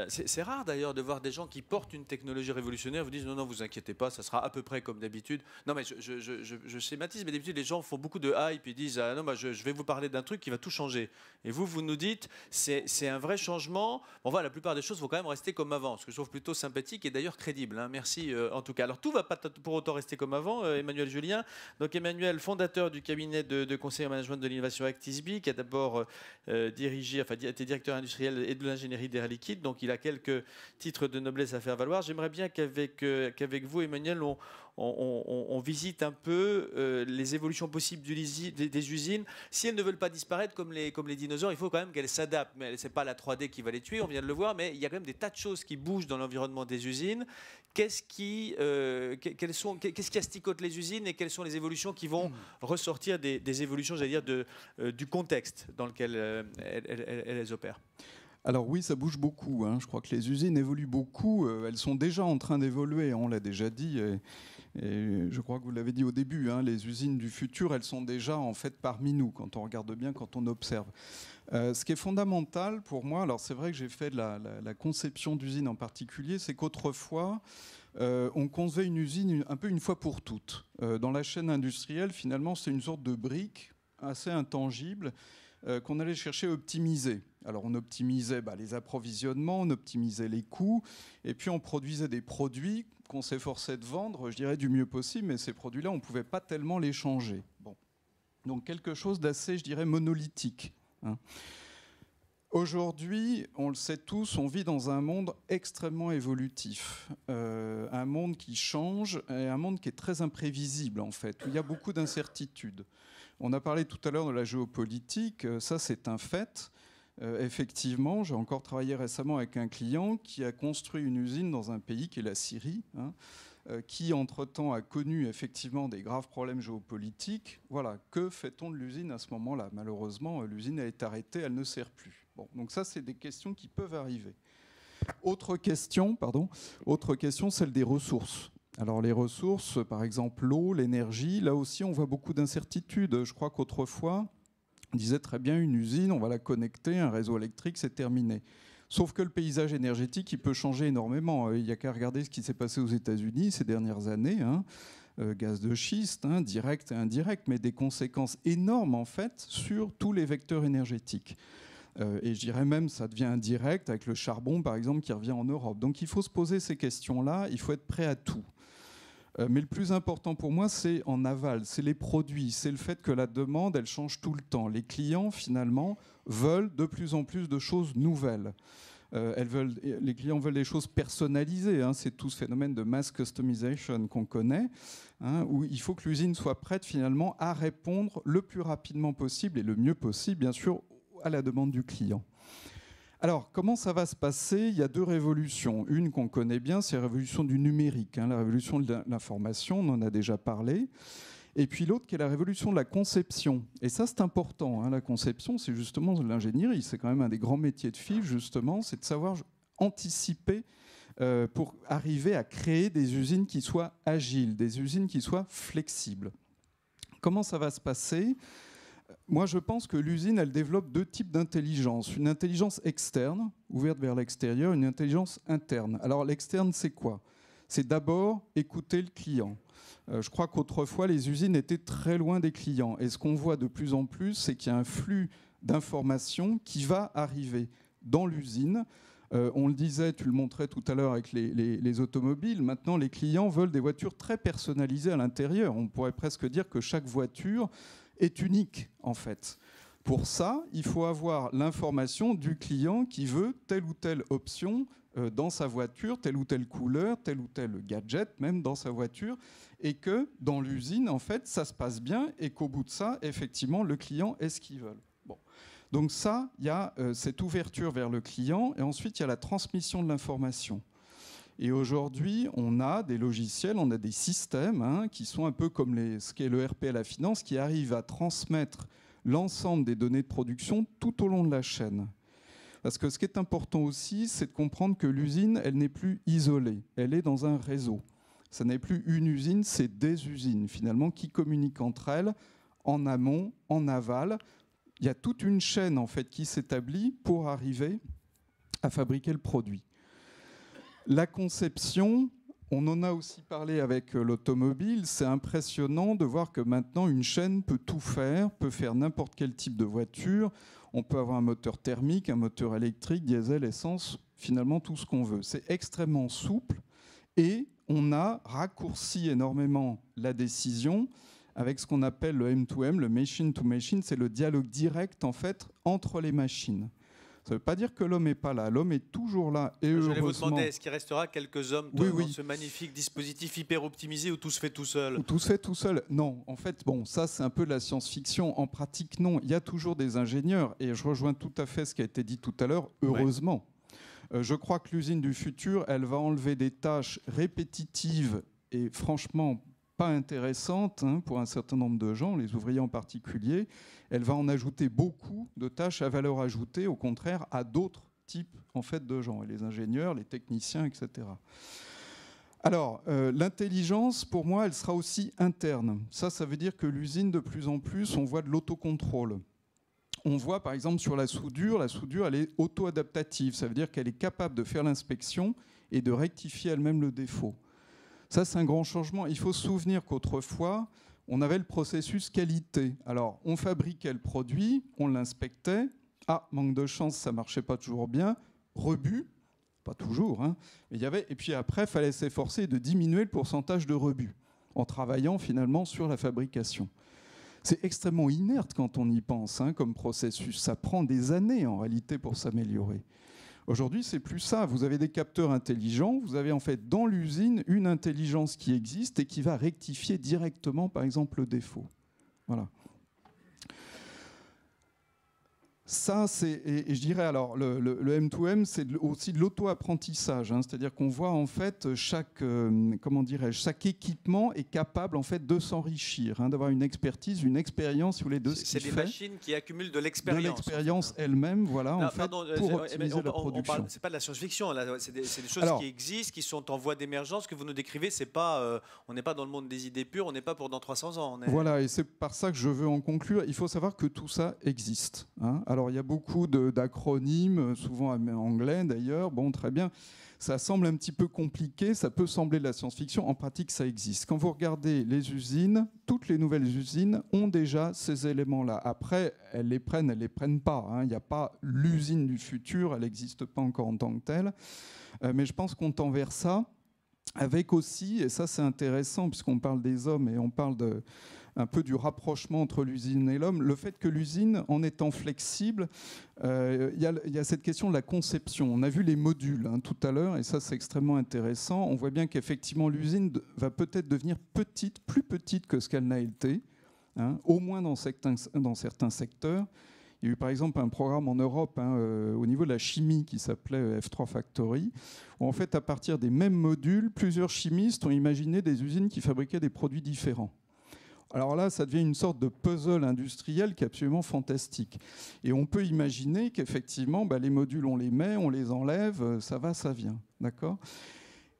C'est rare d'ailleurs de voir des gens qui portent une technologie révolutionnaire vous disent non, vous inquiétez pas, ça sera à peu près comme d'habitude. Non, mais je schématise, mais d'habitude les gens font beaucoup de hype, ils disent ah, non, je vais vous parler d'un truc qui va tout changer. Et vous nous dites c'est un vrai changement. Bon, voilà, la plupart des choses vont quand même rester comme avant, ce que je trouve plutôt sympathique et d'ailleurs crédible. Hein. Merci en tout cas. Alors tout va pas pour autant rester comme avant, Emmanuel Julien. Donc Emmanuel, fondateur du cabinet de conseil en management de l'innovation Actisby, qui a d'abord été directeur industriel et de l'ingénierie d'Air Liquide, donc il a quelques titres de noblesse à faire valoir. J'aimerais bien qu'avec vous, Emmanuel, on visite un peu les évolutions possibles des usines. Si elles ne veulent pas disparaître comme les dinosaures, il faut quand même qu'elles s'adaptent. Mais ce n'est pas la 3D qui va les tuer, on vient de le voir, mais il y a quand même des tas de choses qui bougent dans l'environnement des usines. Qu'est-ce qui asticote les usines et quelles sont les évolutions qui vont ressortir des évolutions, j'allais dire, du contexte dans lequel elles opèrent? Alors oui, ça bouge beaucoup. Je crois que les usines évoluent beaucoup. Elles sont déjà en train d'évoluer, on l'a déjà dit. Et je crois que vous l'avez dit au début, les usines du futur, elles sont déjà en fait parmi nous, quand on regarde bien, quand on observe. Ce qui est fondamental pour moi, alors c'est vrai que j'ai fait de la conception d'usines en particulier, c'est qu'autrefois, on concevait une usine un peu une fois pour toutes. Dans la chaîne industrielle, finalement, c'est une sorte de brique assez intangible qu'on allait chercher à optimiser. Alors on optimisait les approvisionnements, on optimisait les coûts, et puis on produisait des produits qu'on s'efforçait de vendre, je dirais, du mieux possible, mais ces produits-là, on ne pouvait pas tellement les changer. Bon. Donc quelque chose d'assez, je dirais, monolithique. Aujourd'hui, on le sait tous, on vit dans un monde extrêmement évolutif, un monde qui change, et un monde qui est très imprévisible, en fait, où il y a beaucoup d'incertitudes. On a parlé tout à l'heure de la géopolitique, ça c'est un fait. Effectivement, j'ai encore travaillé récemment avec un client qui a construit une usine dans un pays qui est la Syrie, qui entre-temps a connu effectivement des graves problèmes géopolitiques. Voilà, que fait-on de l'usine à ce moment-là? Malheureusement, l'usine a été arrêtée, elle ne sert plus. Bon, donc ça, c'est des questions qui peuvent arriver. Autre question, celle des ressources. Alors les ressources, par exemple l'eau, l'énergie, là aussi on voit beaucoup d'incertitudes. Je crois qu'autrefois, on disait très bien une usine, on va la connecter, un réseau électrique, c'est terminé. Sauf que le paysage énergétique, il peut changer énormément. Il n'y a qu'à regarder ce qui s'est passé aux États-Unis ces dernières années. Gaz de schiste, direct et indirect, mais des conséquences énormes en fait sur tous les vecteurs énergétiques. Et je dirais même ça devient indirect avec le charbon par exemple qui revient en Europe. Donc il faut se poser ces questions-là, il faut être prêt à tout. Mais le plus important pour moi, c'est en aval, c'est les produits, c'est le fait que la demande, elle change tout le temps. Les clients, finalement, veulent de plus en plus de choses nouvelles. Les clients veulent des choses personnalisées. C'est tout ce phénomène de mass customization qu'on connaît, où il faut que l'usine soit prête, finalement, à répondre le plus rapidement possible et le mieux possible, bien sûr, à la demande du client. Alors, comment ça va se passer? Il y a deux révolutions. Une qu'on connaît bien, c'est la révolution du numérique, la révolution de l'information, on en a déjà parlé. Et puis l'autre qui est la révolution de la conception. Et ça, c'est important. La conception, c'est justement de l'ingénierie. C'est quand même un des grands métiers de FIF, justement, c'est de savoir anticiper pour arriver à créer des usines qui soient agiles, des usines qui soient flexibles. Comment ça va se passer? Moi, je pense que l'usine, elle développe deux types d'intelligence. Une intelligence externe, ouverte vers l'extérieur, une intelligence interne. Alors, l'externe, c'est quoi? C'est d'abord écouter le client. Je crois qu'autrefois, les usines étaient très loin des clients. Et ce qu'on voit de plus en plus, c'est qu'il y a un flux d'informations qui va arriver dans l'usine. On le disait, tu le montrais tout à l'heure avec les automobiles. Maintenant, les clients veulent des voitures très personnalisées à l'intérieur. On pourrait presque dire que chaque voiture est unique, en fait. Pour ça, il faut avoir l'information du client qui veut telle ou telle option dans sa voiture, telle ou telle couleur, tel ou tel gadget, même dans sa voiture, et que dans l'usine, en fait, ça se passe bien, et qu'au bout de ça, effectivement, le client est ce qu'il veut. Bon. Donc ça, il y a cette ouverture vers le client, et ensuite, il y a la transmission de l'information. Et aujourd'hui, on a des logiciels, on a des systèmes qui sont un peu comme ce qu'est le RP à la finance, qui arrivent à transmettre l'ensemble des données de production tout au long de la chaîne. Parce que ce qui est important aussi, c'est de comprendre que l'usine, elle n'est plus isolée, elle est dans un réseau. Ça n'est plus une usine, c'est des usines, finalement, qui communiquent entre elles, en amont, en aval. Il y a toute une chaîne, en fait, qui s'établit pour arriver à fabriquer le produit. La conception, on en a aussi parlé avec l'automobile, c'est impressionnant de voir que maintenant une chaîne peut tout faire, peut faire n'importe quel type de voiture. On peut avoir un moteur thermique, un moteur électrique, diesel, essence, finalement tout ce qu'on veut. C'est extrêmement souple et on a raccourci énormément la décision avec ce qu'on appelle le M2M, le machine to machine, c'est le dialogue direct en fait entre les machines. Ça ne veut pas dire que l'homme n'est pas là. L'homme est toujours là. Et je heureusement. voulais vous demander, est-ce qu'il restera quelques hommes dans ce magnifique dispositif hyper optimisé où tout se fait tout seul? Où tout se fait tout seul? Non. En fait, bon, ça, c'est un peu de la science-fiction. En pratique, non. Il y a toujours des ingénieurs. Et je rejoins tout à fait ce qui a été dit tout à l'heure. Heureusement. Ouais. Je crois que l'usine du futur, elle va enlever des tâches répétitives et franchement pas intéressantes pour un certain nombre de gens, les ouvriers en particulier. Elle va en ajouter beaucoup de tâches à valeur ajoutée, au contraire, à d'autres types en fait, de gens, et les ingénieurs, les techniciens, etc. Alors, l'intelligence, pour moi, elle sera aussi interne. Ça veut dire que l'usine, de plus en plus, on voit de l'autocontrôle. On voit, par exemple, sur la soudure, elle est auto-adaptative. Ça veut dire qu'elle est capable de faire l'inspection et de rectifier elle-même le défaut. Ça, c'est un grand changement. Il faut se souvenir qu'autrefois, on avait le processus qualité. Alors, on fabriquait le produit, on l'inspectait. Ah, manque de chance, ça ne marchait pas toujours bien. Rebut, pas toujours. Mais il y avait... Et puis après, il fallait s'efforcer de diminuer le pourcentage de rebut en travaillant finalement sur la fabrication. C'est extrêmement inerte quand on y pense comme processus. Ça prend des années en réalité pour s'améliorer. Aujourd'hui, c'est plus ça. Vous avez des capteurs intelligents. Vous avez en fait dans l'usine une intelligence qui existe et qui va rectifier directement, par exemple, le défaut. Voilà. Ça, c'est, et je dirais alors, le M2M, c'est aussi de l'auto-apprentissage, c'est-à-dire qu'on voit en fait chaque équipement est capable en fait de s'enrichir, d'avoir une expertise, une expérience, si vous voulez, de ce qu'il fait. C'est des machines qui accumulent de l'expérience. De l'expérience elle-même, voilà, non, en fait, pour optimiser la production. C'est pas de la science-fiction, c'est des choses qui existent, qui sont en voie d'émergence, que vous nous décrivez. C'est pas, on n'est pas dans le monde des idées pures, on n'est pas pour dans 300 ans. Voilà, et c'est par ça que je veux en conclure. Il faut savoir que tout ça existe. Alors, il y a beaucoup d'acronymes, souvent en anglais d'ailleurs. Bon, très bien. Ça semble un petit peu compliqué, ça peut sembler de la science-fiction. En pratique, ça existe. Quand vous regardez les usines, toutes les nouvelles usines ont déjà ces éléments-là. Après, elles les prennent pas. Il n'y a pas l'usine du futur, elle n'existe pas encore en tant que telle. Mais je pense qu'on tend vers ça. Avec aussi, et ça c'est intéressant puisqu'on parle des hommes et on parle un peu du rapprochement entre l'usine et l'homme, le fait que l'usine, en étant flexible, il y a cette question de la conception. On a vu les modules tout à l'heure, et ça c'est extrêmement intéressant. On voit bien qu'effectivement l'usine va peut-être devenir petite, plus petite que ce qu'elle n'a été, au moins dans certains secteurs. Il y a eu par exemple un programme en Europe au niveau de la chimie qui s'appelait F3 Factory, où en fait à partir des mêmes modules, plusieurs chimistes ont imaginé des usines qui fabriquaient des produits différents. Alors là, ça devient une sorte de puzzle industriel qui est absolument fantastique. Et on peut imaginer qu'effectivement, les modules, on les met, on les enlève, ça va, ça vient. D'accord ?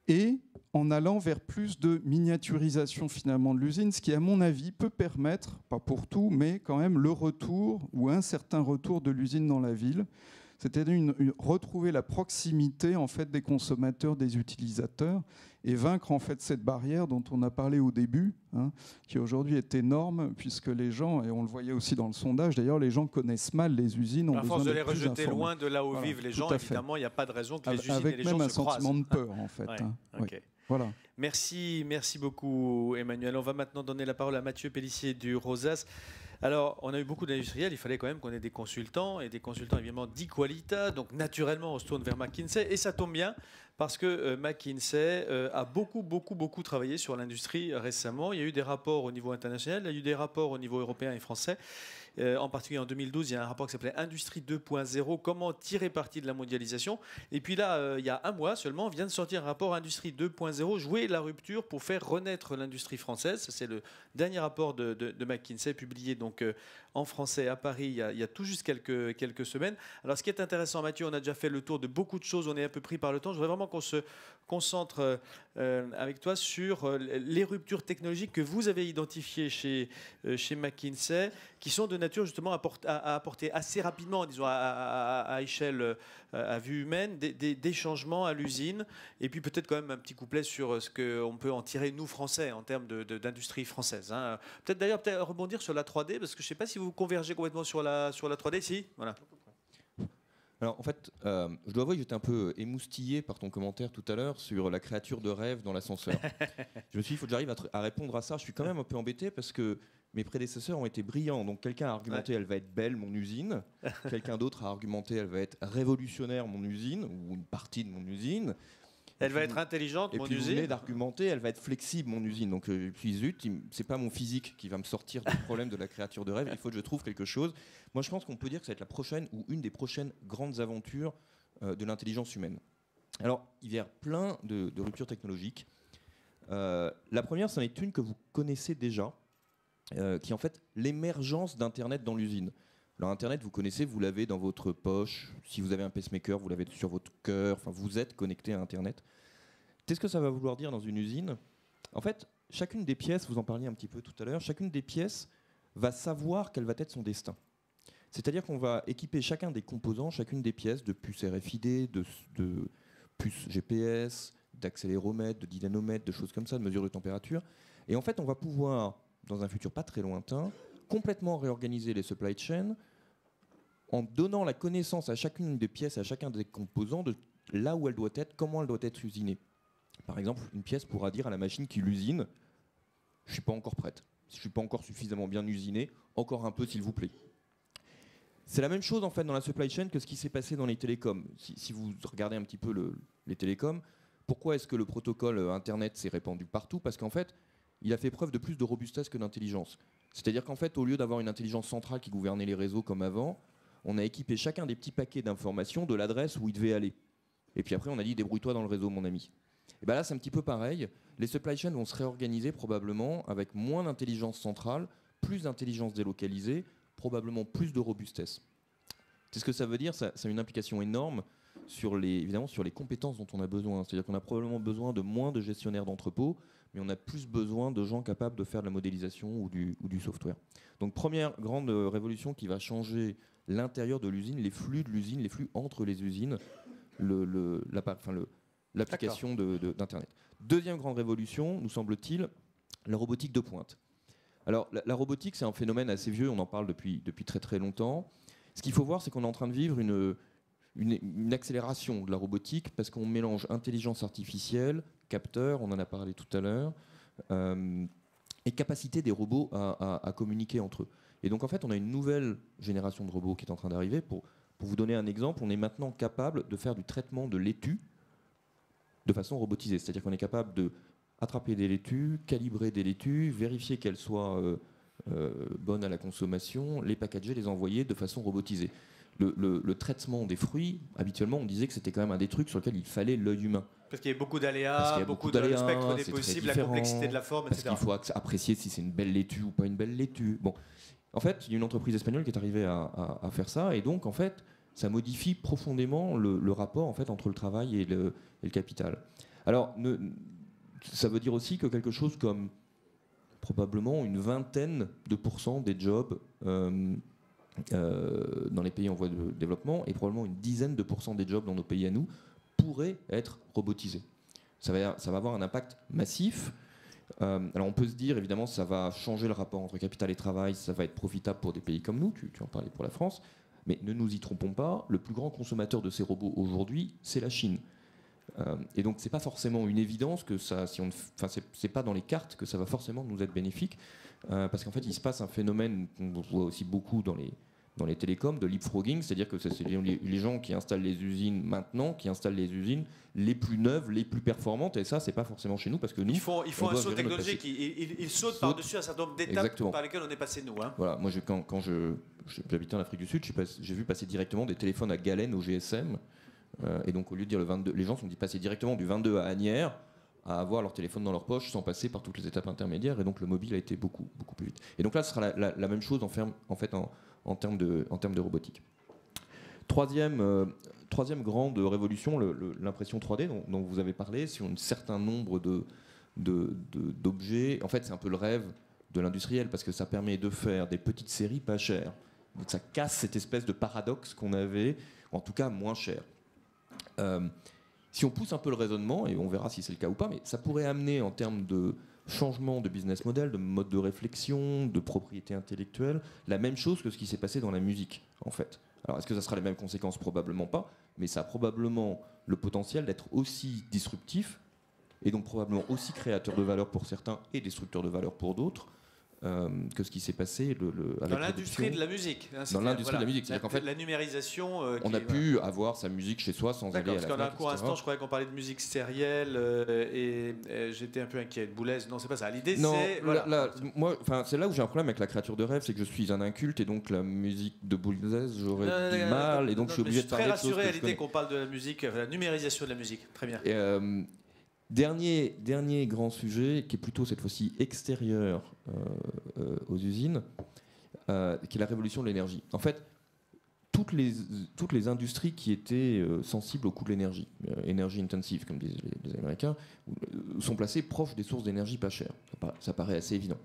Et en allant vers plus de miniaturisation finalement de l'usine, ce qui, à mon avis, peut permettre, pas pour tout, mais quand même le retour ou un certain retour de l'usine dans la ville. C'est-à-dire retrouver la proximité en fait, des consommateurs, des utilisateurs, et vaincre en fait, cette barrière dont on a parlé au début, qui aujourd'hui est énorme, puisque les gens, et on le voyait aussi dans le sondage, d'ailleurs, les gens connaissent mal les usines. À force de les rejeter loin de là où vivent les gens, évidemment, il n'y a pas de raison que les usines et les gens se croisent. Avec même un sentiment de peur, en fait. Okay. Voilà. Merci beaucoup, Emmanuel. On va maintenant donner la parole à Mathieu Pellissier du Rosas. Alors, on a eu beaucoup d'industriels, il fallait quand même qu'on ait des consultants, et des consultants évidemment d'Equalita, donc naturellement on se tourne vers McKinsey, et ça tombe bien, parce que McKinsey a beaucoup travaillé sur l'industrie récemment. Il y a eu des rapports au niveau international, il y a eu des rapports au niveau européen et français. En particulier en 2012, il y a un rapport qui s'appelait Industrie 2.0, comment tirer parti de la mondialisation. Et puis là, il y a un mois seulement, vient de sortir un rapport Industrie 2.0, jouer la rupture pour faire renaître l'industrie française. C'est le dernier rapport de McKinsey, publié donc en français à Paris il y a tout juste quelques semaines. Alors ce qui est intéressant, Mathieu, on a déjà fait le tour de beaucoup de choses, on est un peu pris par le temps. Je voudrais vraiment qu'on se concentre avec toi sur les ruptures technologiques que vous avez identifiées chez McKinsey, qui sont de nature justement à apporter assez rapidement, disons à échelle, à vue humaine, des changements à l'usine, et puis peut-être quand même un petit couplet sur ce qu'on peut en tirer, nous, Français, en termes d'industrie française. Peut-être d'ailleurs rebondir sur la 3D, parce que je ne sais pas si vous convergez complètement sur la 3D, si voilà. Alors en fait, je dois avouer que j'étais un peu émoustillé par ton commentaire tout à l'heure sur la créature de rêve dans l'ascenseur. Je me suis dit, il faut que j'arrive à répondre à ça. Je suis quand même un peu embêté parce que mes prédécesseurs ont été brillants. Donc quelqu'un a argumenté, elle va être belle, mon usine. Quelqu'un d'autre a argumenté, elle va être révolutionnaire, mon usine, ou une partie de mon usine. Elle va être intelligente, mon usine. Et puis vous venez d'argumenter, elle va être flexible, mon usine. Donc puis zut, c'est pas mon physique qui va me sortir du problème de la créature de rêve. Il faut que je trouve quelque chose. Moi, je pense qu'on peut dire que ça va être la prochaine ou une des prochaines grandes aventures de l'intelligence humaine. Alors, il y a plein de ruptures technologiques. La première, c'en est une que vous connaissez déjà, qui est en fait l'émergence d'Internet dans l'usine. Alors Internet, vous connaissez, vous l'avez dans votre poche. Si vous avez un pacemaker, vous l'avez sur votre cœur. Enfin, vous êtes connecté à Internet. Qu'est-ce que ça va vouloir dire dans une usine ? En fait, chacune des pièces, vous en parliez un petit peu tout à l'heure, chacune des pièces va savoir quel va être son destin. C'est-à-dire qu'on va équiper chacun des composants, chacune des pièces, de puces RFID, de puces GPS, d'accéléromètres, de dynanomètres, de choses comme ça, de mesures de température. Et en fait, on va pouvoir, dans un futur pas très lointain, complètement réorganiser les supply chains en donnant la connaissance à chacune des pièces, à chacun des composants de là où elle doit être, comment elle doit être usinée. Par exemple, une pièce pourra dire à la machine qui l'usine « je ne suis pas encore prête, je ne suis pas encore suffisamment bien usinée, encore un peu s'il vous plaît ». C'est la même chose en fait dans la supply chain que ce qui s'est passé dans les télécoms. Si vous regardez un petit peu les télécoms, pourquoi est-ce que le protocole Internet s'est répandu partout ? Parce qu'en fait, il a fait preuve de plus de robustesse que d'intelligence. C'est-à-dire qu'en fait, au lieu d'avoir une intelligence centrale qui gouvernait les réseaux comme avant, on a équipé chacun des petits paquets d'informations de l'adresse où il devait aller. Et puis après, on a dit débrouille-toi dans le réseau, mon ami. Et bien là, c'est un petit peu pareil. Les supply chains vont se réorganiser probablement avec moins d'intelligence centrale, plus d'intelligence délocalisée, probablement plus de robustesse. C'est ce que ça veut dire, ça a une implication énorme évidemment sur les compétences dont on a besoin. C'est-à-dire qu'on a probablement besoin de moins de gestionnaires d'entrepôts, mais on a plus besoin de gens capables de faire de la modélisation ou du software. Donc première grande révolution qui va changer l'intérieur de l'usine, les flux de l'usine, les flux entre les usines, l'application d'Internet. Deuxième grande révolution, nous semble-t-il, la robotique de pointe. Alors la robotique, c'est un phénomène assez vieux, on en parle depuis très très longtemps. Ce qu'il faut voir, c'est qu'on est en train de vivre une accélération de la robotique parce qu'on mélange intelligence artificielle, capteurs, on en a parlé tout à l'heure, et capacité des robots à communiquer entre eux. Et donc en fait, on a une nouvelle génération de robots qui est en train d'arriver. Pour vous donner un exemple, on est maintenant capable de faire du traitement de laitue de façon robotisée. C'est-à-dire qu'on est capable de attraper des laitues, calibrer des laitues, vérifier qu'elles soient bonnes à la consommation, les packager, les envoyer de façon robotisée. Le traitement des fruits, habituellement, on disait que c'était quand même un des trucs sur lesquels il fallait l'œil humain. Parce qu'il y a beaucoup d'aléas, beaucoup de spectre des possibles, la complexité de la forme, etc. Parce qu'il faut apprécier si c'est une belle laitue ou pas une belle laitue. Bon, en fait, il y a une entreprise espagnole qui est arrivée à faire ça, et donc, en fait, ça modifie profondément le rapport en fait, entre le travail et le capital. Alors, ça veut dire aussi que quelque chose comme probablement une vingtaine de % des jobs dans les pays en voie de développement et probablement une dizaine de % des jobs dans nos pays à nous pourraient être robotisés. Ça va avoir un impact massif. Alors on peut se dire évidemment ça va changer le rapport entre capital et travail, ça va être profitable pour des pays comme nous, tu en parlais pour la France, mais ne nous y trompons pas, le plus grand consommateur de ces robots aujourd'hui, c'est la Chine. Et donc c'est pas forcément une évidence que ça, c'est pas dans les cartes que ça va forcément nous être bénéfique, parce qu'en fait il se passe un phénomène qu'on voit aussi beaucoup dans les télécoms de leapfrogging, c'est-à-dire que c'est les gens qui installent les usines maintenant, qui installent les usines les plus neuves, les plus performantes, et ça c'est pas forcément chez nous parce que nous ils font un saut technologique, ils sautent par-dessus un certain nombre d'étapes par lesquelles on est passé nous. Hein. Voilà, moi quand j'habitais en Afrique du Sud, j'ai vu passer directement des téléphones à galène au GSM. Et donc au lieu de dire le 22, les gens sont dit passer directement du 22 à Asnières à avoir leur téléphone dans leur poche sans passer par toutes les étapes intermédiaires, et donc le mobile a été beaucoup plus vite. Et donc là ce sera la même chose en termes de robotique. Troisième grande révolution, l'impression 3D dont vous avez parlé, sur un certain nombre d'objets. En fait c'est un peu le rêve de l'industriel parce que ça permet de faire des petites séries pas chères. Donc ça casse cette espèce de paradoxe qu'on avait, en tout cas moins cher. Si on pousse un peu le raisonnement, et on verra si c'est le cas ou pas, mais ça pourrait amener en termes de changement de business model, de mode de réflexion, de propriété intellectuelle, la même chose que ce qui s'est passé dans la musique, en fait. Alors, est-ce que ça sera les mêmes conséquences ? Probablement pas, mais ça a probablement le potentiel d'être aussi disruptif, et donc probablement aussi créateur de valeur pour certains et destructeur de valeur pour d'autres, que ce qui s'est passé dans l'industrie de la musique. Hein, dans l'industrie de la musique. C'est-à-dire qu'en fait, la numérisation. On a pu avoir sa musique chez soi sans aller à la parce qu'en un court instant, je croyais qu'on parlait de musique sérielle et j'étais un peu inquiet de Boulez. Non, c'est pas ça. L'idée, c'est. C'est là où j'ai un problème avec la créature de rêve, c'est que je suis un inculte et donc la musique de Boulez, j'aurais du mal et donc je suis obligé de parler de choses. Je suis très rassuré à l'idée qu'on parle de la musique, la numérisation de la musique. Très bien. Dernier grand sujet, qui est plutôt cette fois-ci extérieur aux usines, qui est la révolution de l'énergie. En fait, toutes les industries qui étaient sensibles au coût de l'énergie, énergie intensive, comme disent les Américains, sont placées proches des sources d'énergie pas chères. Ça paraît assez évident.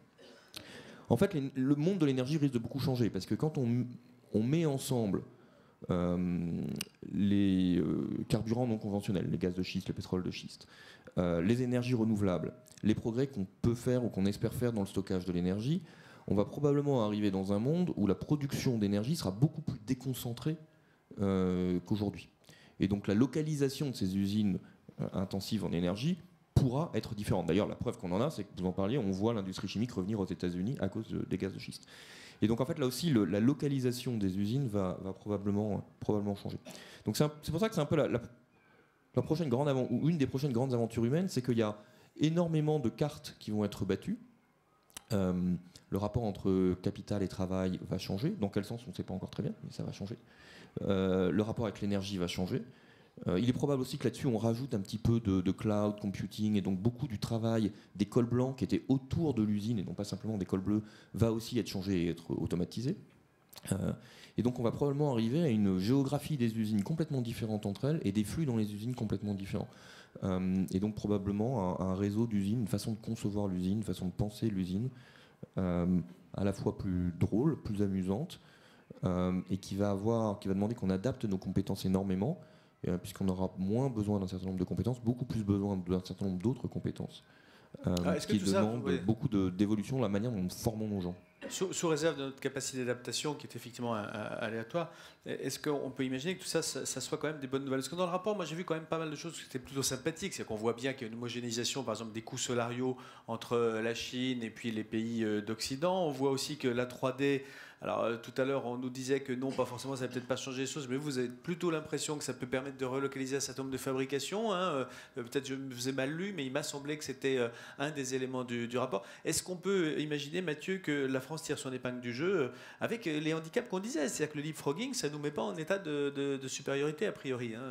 En fait, le monde de l'énergie risque de beaucoup changer, parce que quand on met ensemble les carburants non conventionnels, les gaz de schiste, le pétrole de schiste, les énergies renouvelables, les progrès qu'on peut faire ou qu'on espère faire dans le stockage de l'énergie, on va probablement arriver dans un monde où la production d'énergie sera beaucoup plus déconcentrée qu'aujourd'hui. Et donc la localisation de ces usines intensives en énergie pourra être différente. D'ailleurs, la preuve qu'on en a, c'est que vous en parliez, on voit l'industrie chimique revenir aux États-Unis à cause des gaz de schiste. Et donc en fait là aussi la localisation des usines va probablement changer. Donc c'est pour ça que c'est un peu la prochaine ou une des prochaines grandes aventures humaines, c'est qu'il y a énormément de cartes qui vont être battues. Le rapport entre capital et travail va changer. Dans quel sens, on ne sait pas encore très bien, mais ça va changer. Le rapport avec l'énergie va changer. Il est probable aussi que là-dessus, on rajoute un petit peu de cloud computing, et donc beaucoup du travail des cols blancs qui étaient autour de l'usine, et non pas simplement des cols bleus, va aussi être changé et être automatisé. Et donc on va probablement arriver à une géographie des usines complètement différente entre elles, et des flux dans les usines complètement différents. Et donc probablement un réseau d'usines, une façon de concevoir l'usine, une façon de penser l'usine, à la fois plus drôle, plus amusante, et qui va demander qu'on adapte nos compétences énormément, puisqu'on aura moins besoin d'un certain nombre de compétences, beaucoup plus besoin d'un certain nombre d'autres compétences, ce qui demande beaucoup d'évolution de la manière dont nous formons nos gens. Sous réserve de notre capacité d'adaptation qui est effectivement aléatoire, est-ce qu'on peut imaginer que tout ça soit quand même des bonnes nouvelles? Parce que dans le rapport, moi j'ai vu quand même pas mal de choses qui étaient plutôt sympathiques. C'est qu'on voit bien qu'il y a une homogénéisation, par exemple, des coûts salariaux entre la Chine et puis les pays d'Occident. On voit aussi que la 3D... Alors tout à l'heure, on nous disait que non, pas forcément, ça va peut-être pas changer les choses, mais vous avez plutôt l'impression que ça peut permettre de relocaliser un certain nombre de fabrications. Hein. Peut-être je me faisais mal lu, mais il m'a semblé que c'était un des éléments du rapport. Est-ce qu'on peut imaginer, Mathieu, que la France tire son épingle du jeu avec les handicaps qu'on disait? C'est-à-dire que le leapfrogging, ça ne nous met pas en état de supériorité a priori. Hein.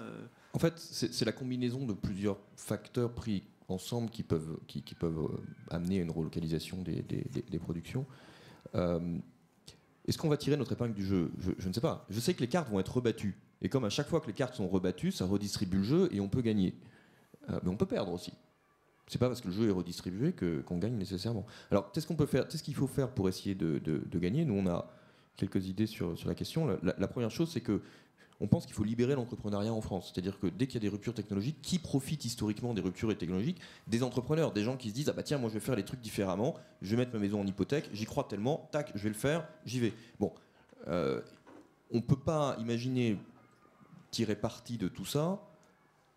En fait, c'est la combinaison de plusieurs facteurs pris ensemble qui peuvent amener à une relocalisation des productions. Est-ce qu'on va tirer notre épingle du jeu? Je ne sais pas. Je sais que les cartes vont être rebattues. Et comme à chaque fois que les cartes sont rebattues, ça redistribue le jeu et on peut gagner. Mais on peut perdre aussi. C'est pas parce que le jeu est redistribué qu'on gagne nécessairement. Alors, qu'est-ce qu'on peut faire? Qu'est-ce qu'il faut faire pour essayer de gagner? Nous, on a quelques idées sur la question. La première chose, c'est que on pense qu'il faut libérer l'entrepreneuriat en France. C'est-à-dire que dès qu'il y a des ruptures technologiques, qui profitent historiquement des ruptures technologiques? Des entrepreneurs, des gens qui se disent « Ah bah tiens, moi je vais faire les trucs différemment, je vais mettre ma maison en hypothèque, j'y crois tellement, tac, je vais le faire, j'y vais. » Bon, on ne peut pas imaginer tirer parti de tout ça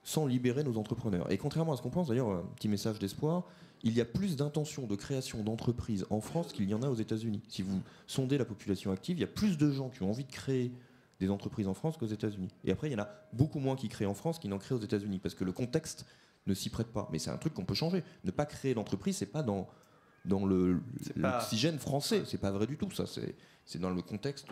sans libérer nos entrepreneurs. Et contrairement à ce qu'on pense, d'ailleurs, un petit message d'espoir, il y a plus d'intentions de création d'entreprises en France qu'il y en a aux États-Unis. Si vous sondez la population active, il y a plus de gens qui ont envie de créer des entreprises en France qu'aux États-Unis. Et après, il y en a beaucoup moins qui créent en France qu'ils n'en créent aux États-Unis, parce que le contexte ne s'y prête pas. Mais c'est un truc qu'on peut changer. Ne pas créer d'entreprise, c'est pas dans l'oxygène français. C'est pas vrai du tout. Ça, c'est dans le contexte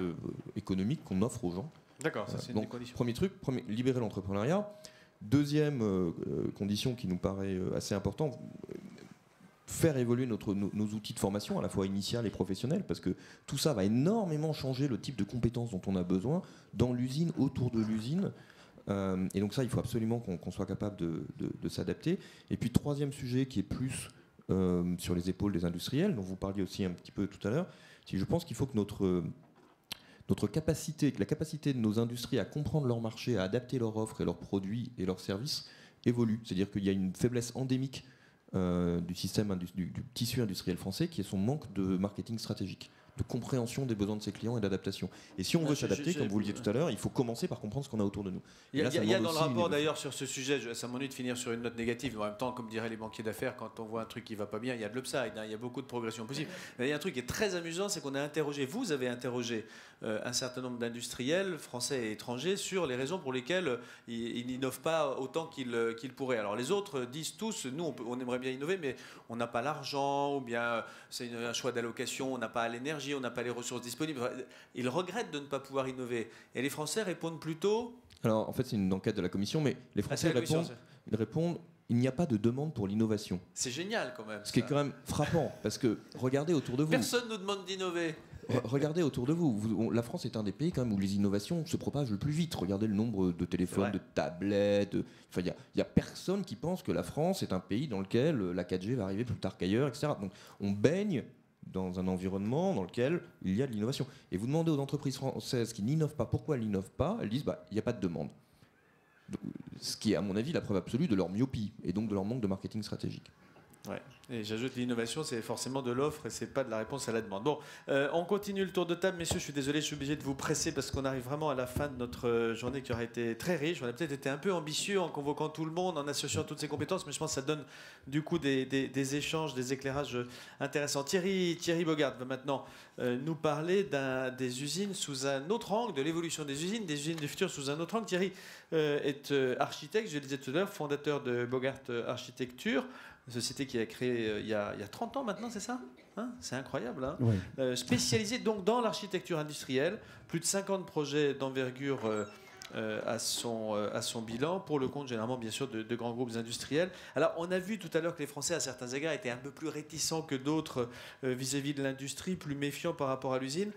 économique qu'on offre aux gens. D'accord, ça c'est une des conditions. Premier truc, libérer l'entrepreneuriat. Deuxième condition qui nous paraît assez importante, faire évoluer nos outils de formation, à la fois initiale et professionnelle, parce que tout ça va énormément changer le type de compétences dont on a besoin dans l'usine, autour de l'usine. Et donc ça, il faut absolument qu'on soit capable de s'adapter. Et puis troisième sujet qui est plus sur les épaules des industriels, dont vous parliez aussi un petit peu tout à l'heure, c'est que je pense qu'il faut que notre capacité, que la capacité de nos industries à comprendre leur marché, à adapter leur offre et leurs produits et leurs services évolue. C'est-à-dire qu'il y a une faiblesse endémique du système du tissu industriel français, qui est son manque de marketing stratégique. de compréhension des besoins de ses clients et d'adaptation. Et si on veut s'adapter, comme vous le disiez tout à l'heure, il faut commencer par comprendre ce qu'on a autour de nous. Il y a dans le rapport d'ailleurs sur ce sujet, ça m'ennuie de finir sur une note négative, mais en même temps, comme diraient les banquiers d'affaires, quand on voit un truc qui ne va pas bien, il y a de l'upside, il y a beaucoup de progression possible. Mais il y a un truc qui est très amusant, c'est qu'on a interrogé, vous avez interrogé un certain nombre d'industriels, français et étrangers, sur les raisons pour lesquelles ils n'innovent pas autant qu'ils pourraient. Alors les autres disent tous, nous on aimerait bien innover, mais on n'a pas l'argent, ou bien c'est un choix d'allocation, on n'a pas l'énergie, on n'a pas les ressources disponibles. Ils regrettent de ne pas pouvoir innover. Et les Français répondent plutôt... Alors, en fait, c'est une enquête de la Commission, mais les Français répondent il n'y a pas de demande pour l'innovation. C'est génial, quand même. Ce qui est quand même frappant, parce que regardez autour de vous. Personne ne nous demande d'innover. Regardez autour de vous. La France est un des pays quand même où les innovations se propagent le plus vite. Regardez le nombre de téléphones, de tablettes. Enfin, il n'y a personne qui pense que la France est un pays dans lequel la 4G va arriver plus tard qu'ailleurs, etc. Donc, on baigne dans un environnement dans lequel il y a de l'innovation. Et vous demandez aux entreprises françaises qui n'innovent pas pourquoi elles n'innovent pas, elles disent il n'y a pas de demande. Ce qui est, à mon avis, la preuve absolue de leur myopie et donc de leur manque de marketing stratégique. Ouais. Et j'ajoute l'innovation, c'est forcément de l'offre et c'est pas de la réponse à la demande. Bon, on continue le tour de table, messieurs. Je suis désolé, je suis obligé de vous presser parce qu'on arrive vraiment à la fin de notre journée qui aura été très riche. On a peut-être été un peu ambitieux en convoquant tout le monde, en associant toutes ces compétences, mais je pense que ça donne du coup des échanges, des éclairages intéressants. Thierry Bogart va maintenant nous parler des usines sous un autre angle, de l'évolution des usines du futur sous un autre angle. Thierry est architecte, je le disais tout à l'heure, fondateur de Bogart Architecture. Une société qui a créé il y a 30 ans maintenant, c'est ça, c'est incroyable. Oui. Spécialisée donc dans l'architecture industrielle, plus de 50 projets d'envergure à son bilan, pour le compte généralement bien sûr de grands groupes industriels. Alors on a vu tout à l'heure que les Français à certains égards étaient un peu plus réticents que d'autres vis-à-vis de l'industrie, plus méfiants par rapport à l'usine.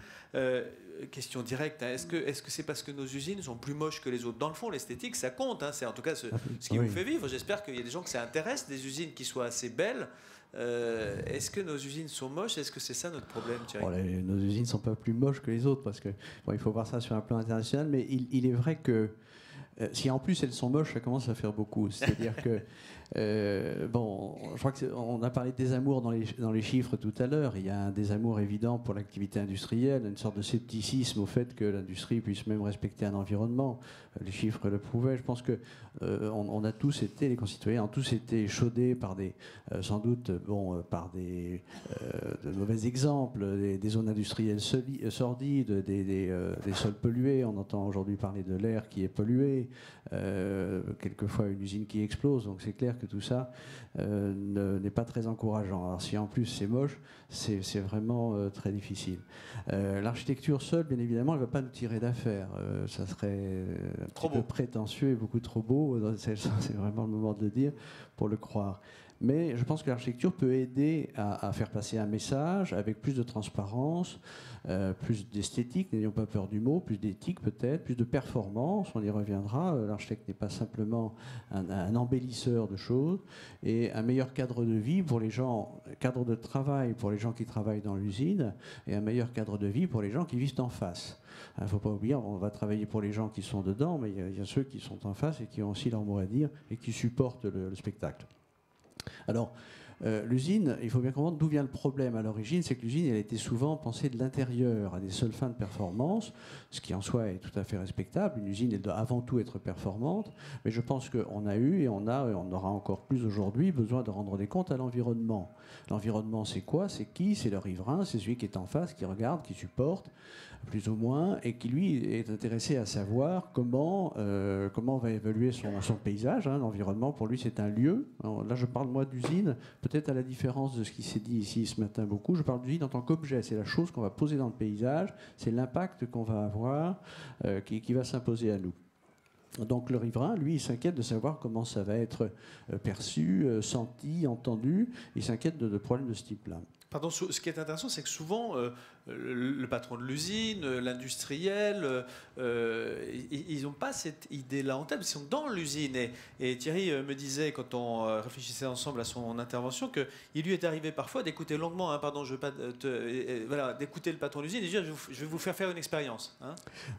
Question directe, est-ce que c'est parce que nos usines sont plus moches que les autres? Dans le fond, l'esthétique, ça compte. C'est en tout cas ce qui vous fait vivre. J'espère qu'il y a des gens que ça intéresse, des usines qui soient assez belles. Est-ce que nos usines sont moches? Est-ce que c'est ça notre problème, Thierry? Nos usines ne sont pas plus moches que les autres, parce que il faut voir ça sur un plan international, mais il est vrai que si en plus elles sont moches, ça commence à faire beaucoup. C'est-à-dire que je crois qu'on a parlé de désamour dans les chiffres tout à l'heure. Il y a un désamour évident pour l'activité industrielle, une sorte de scepticisme au fait que l'industrie puisse même respecter un environnement. Les chiffres le prouvaient. Je pense que on a tous été, les concitoyens ont tous été échaudés par sans doute par de mauvais exemples, des zones industrielles sordides, des sols pollués. On entend aujourd'hui parler de l'air qui est pollué, quelquefois une usine qui explose. Donc c'est clair que tout ça n'est pas très encourageant. Alors si en plus c'est moche, c'est vraiment très difficile. L'architecture seule, bien évidemment, elle ne va pas nous tirer d'affaire. Ça serait un petit peu prétentieux et beaucoup trop beau. C'est vraiment le moment de le dire pour le croire. Mais je pense que l'architecture peut aider à faire passer un message avec plus de transparence, plus d'esthétique, n'ayons pas peur du mot, plus d'éthique peut-être, plus de performance, on y reviendra. L'architecte n'est pas simplement un embellisseur de choses, et un meilleur cadre de vie pour les gens, cadre de travail pour les gens qui travaillent dans l'usine, et un meilleur cadre de vie pour les gens qui vivent en face. Il ne faut pas oublier, on va travailler pour les gens qui sont dedans, mais il y a ceux qui sont en face et qui ont aussi leur mot à dire et qui supportent le spectacle. Alors, l'usine, il faut bien comprendre d'où vient le problème à l'origine, c'est que l'usine, elle a été souvent pensée de l'intérieur, à des seules fins de performance, ce qui en soi est tout à fait respectable. Une usine, elle doit avant tout être performante, mais je pense qu'on a eu, et on aura encore plus aujourd'hui, besoin de rendre des comptes à l'environnement. L'environnement, c'est quoi? C'est qui? C'est le riverain, c'est celui qui est en face, qui regarde, qui supporte, plus ou moins, et qui, lui, est intéressé à savoir comment va évoluer son paysage. L'environnement, pour lui, c'est un lieu. Alors, là, je parle, moi, d'usine, peut-être à la différence de ce qui s'est dit ici ce matin beaucoup. Je parle d'usine en tant qu'objet. C'est la chose qu'on va poser dans le paysage, c'est l'impact qu'on va avoir qui va s'imposer à nous. Donc le riverain, lui, il s'inquiète de savoir comment ça va être perçu, senti, entendu. Il s'inquiète de problèmes de ce type-là. Pardon, ce qui est intéressant, c'est que souvent, le patron de l'usine, l'industriel, ils n'ont pas cette idée-là en tête, ils sont dans l'usine. Et Thierry me disait, quand on réfléchissait ensemble à son intervention, qu'il lui est arrivé parfois d'écouter longuement, d'écouter le patron de l'usine et de dire, je vais vous faire une expérience.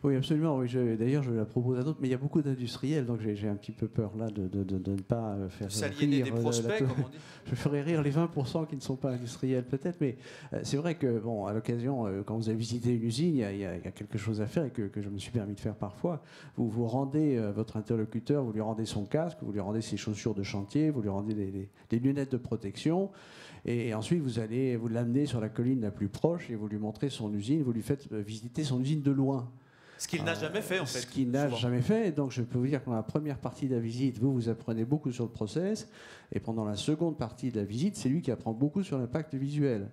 Oui, absolument. Oui, d'ailleurs, je la propose à d'autres, mais il y a beaucoup d'industriels, donc j'ai un petit peu peur là de ne pas faire s'aliéner des prospects, comme on dit. Je ferai rire les 20% qui ne sont pas industriels, peut-être, mais c'est vrai que, à l'occasion, évidemment, quand vous avez visité une usine, il y a quelque chose à faire et que je me suis permis de faire parfois. Vous vous rendez votre interlocuteur, vous lui rendez son casque, vous lui rendez ses chaussures de chantier, vous lui rendez des lunettes de protection. Et ensuite, vous allez vous l'amener sur la colline la plus proche et vous lui montrez son usine, vous lui faites visiter son usine de loin. Ce qu'il n'a jamais fait, en fait. Ce qu'il n'a jamais fait. Donc, je peux vous dire que dans la première partie de la visite, vous apprenez beaucoup sur le process. Et pendant la seconde partie de la visite, c'est lui qui apprend beaucoup sur l'impact visuel.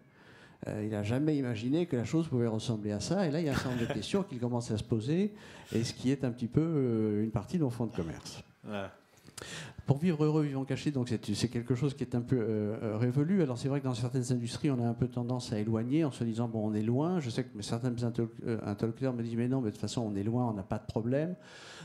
Il n'a jamais imaginé que la chose pouvait ressembler à ça. Et là, il y a un certain nombre de questions qu'il commence à se poser. Et ce qui est un petit peu une partie de mon fonds de commerce. Ouais. Pour vivre heureux, vivant caché, donc c'est quelque chose qui est un peu révolu. Alors c'est vrai que dans certaines industries, on a un peu tendance à éloigner en se disant bon, on est loin. Je sais que certains interlocuteurs me disent mais non, mais de toute façon, on est loin, on n'a pas de problème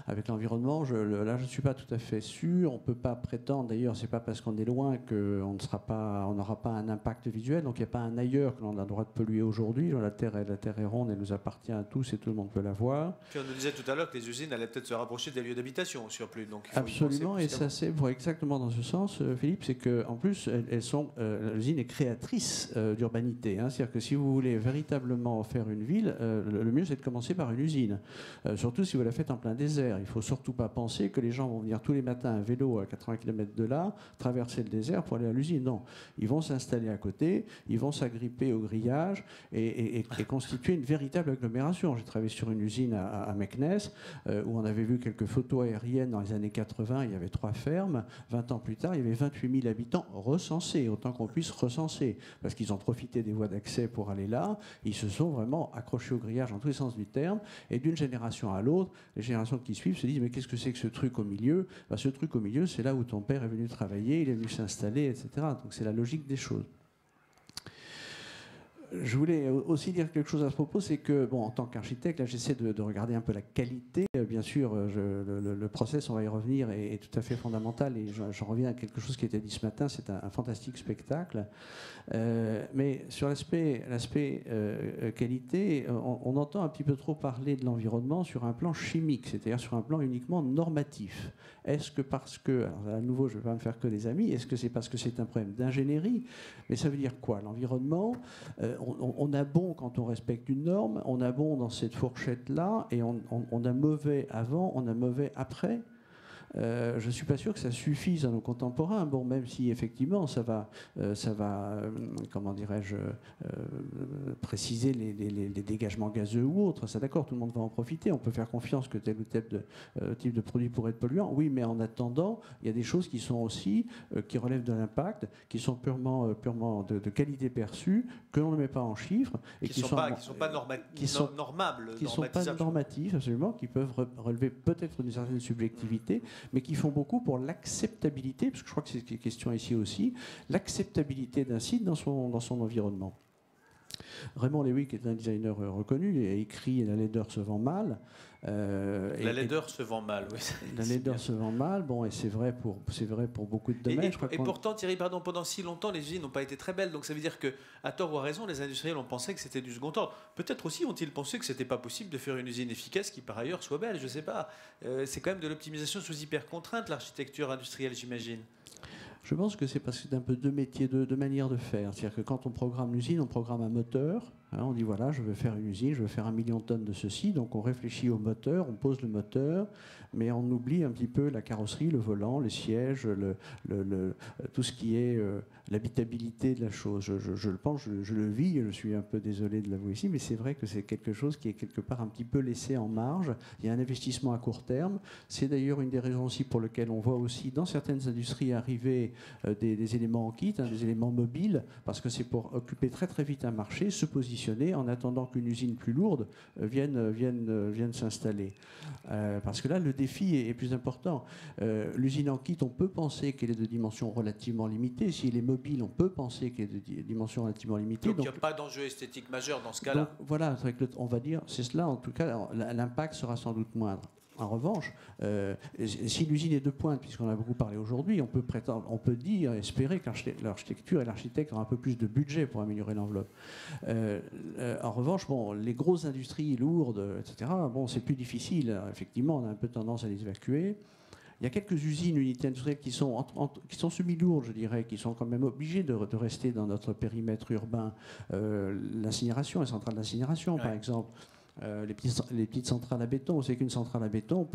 avec l'environnement. Là, je ne suis pas tout à fait sûr. On ne peut pas prétendre. D'ailleurs, c'est pas parce qu'on est loin qu'on n'aura pas un impact visuel. Donc il n'y a pas un ailleurs que l'on a le droit de polluer aujourd'hui. La Terre est ronde, elle nous appartient à tous et tout le monde peut la voir. Puis on nous disait tout à l'heure que les usines allaient peut-être se rapprocher des lieux d'habitation au surplus. Donc il faut absolument, et ça c'est exactement dans ce sens, Philippe, c'est qu'en plus, l'usine est créatrice d'urbanité. C'est-à-dire que si vous voulez véritablement faire une ville, le mieux c'est de commencer par une usine. Surtout si vous la faites en plein désert. Il ne faut surtout pas penser que les gens vont venir tous les matins à vélo à 80 km de là, traverser le désert pour aller à l'usine. Non, ils vont s'installer à côté, ils vont s'agripper au grillage et constituer une véritable agglomération. J'ai travaillé sur une usine à Meknès où on avait vu quelques photos aériennes dans les années 80, il y avait 3 fermes. 20 ans plus tard, il y avait 28 000 habitants recensés, autant qu'on puisse recenser, parce qu'ils ont profité des voies d'accès pour aller là. Ils se sont vraiment accrochés au grillage en tous les sens du terme, et d'une génération à l'autre, les générations qui suivent se disent mais qu'est-ce que c'est que ce truc au milieu? Ce truc au milieu, c'est là où ton père est venu travailler, il est venu s'installer, etc. Donc c'est la logique des choses. Je voulais aussi dire quelque chose à ce propos, c'est que, bon, en tant qu'architecte, là, j'essaie de regarder un peu la qualité. Bien sûr, le process, on va y revenir, est tout à fait fondamental. Et j'en reviens à quelque chose qui a été dit ce matin, c'est un fantastique spectacle. Mais sur l'aspect qualité, on entend un petit peu trop parler de l'environnement sur un plan chimique, c'est-à-dire sur un plan uniquement normatif. Est-ce que parce que, alors à nouveau, je ne vais pas me faire que des amis, est-ce que c'est parce que c'est un problème d'ingénierie? Mais ça veut dire quoi? L'environnement, on a bon quand on respecte une norme, on a bon dans cette fourchette-là, et on a mauvais avant, on a mauvais après. Je ne suis pas sûr que ça suffise à nos contemporains. Bon, même si effectivement ça va comment dirais-je, préciser les dégagements gazeux ou autres. Ça, d'accord, tout le monde va en profiter. On peut faire confiance que tel ou tel type de produit pourrait être polluant. Oui, mais en attendant, il y a des choses qui sont aussi qui relèvent de l'impact, qui sont purement de qualité perçue, que l'on ne met pas en chiffres et qui sont pas normables, qui sont pas normatifs absolument, qui peuvent relever peut-être d'une certaine subjectivité. Mais qui font beaucoup pour l'acceptabilité, parce que je crois que c'est une question ici aussi, l'acceptabilité d'un site dans son environnement. Raymond Lewy, qui est un designer reconnu, a écrit « La laideur se vend mal ». La laideur se vend mal, oui. La laideur se vend mal, bon, et c'est vrai pour beaucoup de domaines. Et pourtant, Thierry, pardon, pendant si longtemps, les usines n'ont pas été très belles. Donc ça veut dire qu'à tort ou à raison, les industriels ont pensé que c'était du second ordre. Peut-être aussi ont-ils pensé que c'était pas possible de faire une usine efficace qui, par ailleurs, soit belle. Je sais pas. C'est quand même de l'optimisation sous hyper-contrainte, l'architecture industrielle, j'imagine. Je pense que c'est parce que c'est un peu deux métiers, deux manières de faire. C'est-à-dire que quand on programme l'usine, on programme un moteur. On dit voilà, je veux faire une usine, je veux faire 1 million de tonnes de ceci. Donc on réfléchit au moteur, on pose le moteur, mais on oublie un petit peu la carrosserie, le volant, les sièges, tout ce qui est l'habitabilité de la chose. Je le pense, je le vis, je suis un peu désolé de l'avouer ici, mais c'est vrai que c'est quelque chose qui est quelque part un petit peu laissé en marge. Il y a un investissement à court terme. C'est d'ailleurs une des raisons aussi pour lesquelles on voit aussi dans certaines industries arriver des éléments en kit, des éléments mobiles, parce que c'est pour occuper très très vite un marché, se positionner en attendant qu'une usine plus lourde vienne s'installer. Parce que là, le défi est plus important. L'usine en kit, on peut penser qu'elle est de dimension relativement limitée. Si elle est mobile, on peut penser qu'elle est de dimension relativement limitée. Donc il n'y a pas d'enjeu esthétique majeur dans ce cas-là. Donc, voilà, on va dire, c'est cela. En tout cas, l'impact sera sans doute moindre. En revanche, si l'usine est de pointe, puisqu'on a beaucoup parlé aujourd'hui, on peut dire, espérer que l'architecture et l'architecte auront un peu plus de budget pour améliorer l'enveloppe. En revanche, bon, les grosses industries lourdes, etc., bon, c'est plus difficile. Effectivement, on a un peu tendance à les évacuer. Il y a quelques usines, unités industrielles qui sont semi-lourdes, je dirais, qui sont quand même obligées de rester dans notre périmètre urbain. L'incinération, les centrales d'incinération, par exemple. Les petites centrales à béton, c'est qu'une centrale à béton,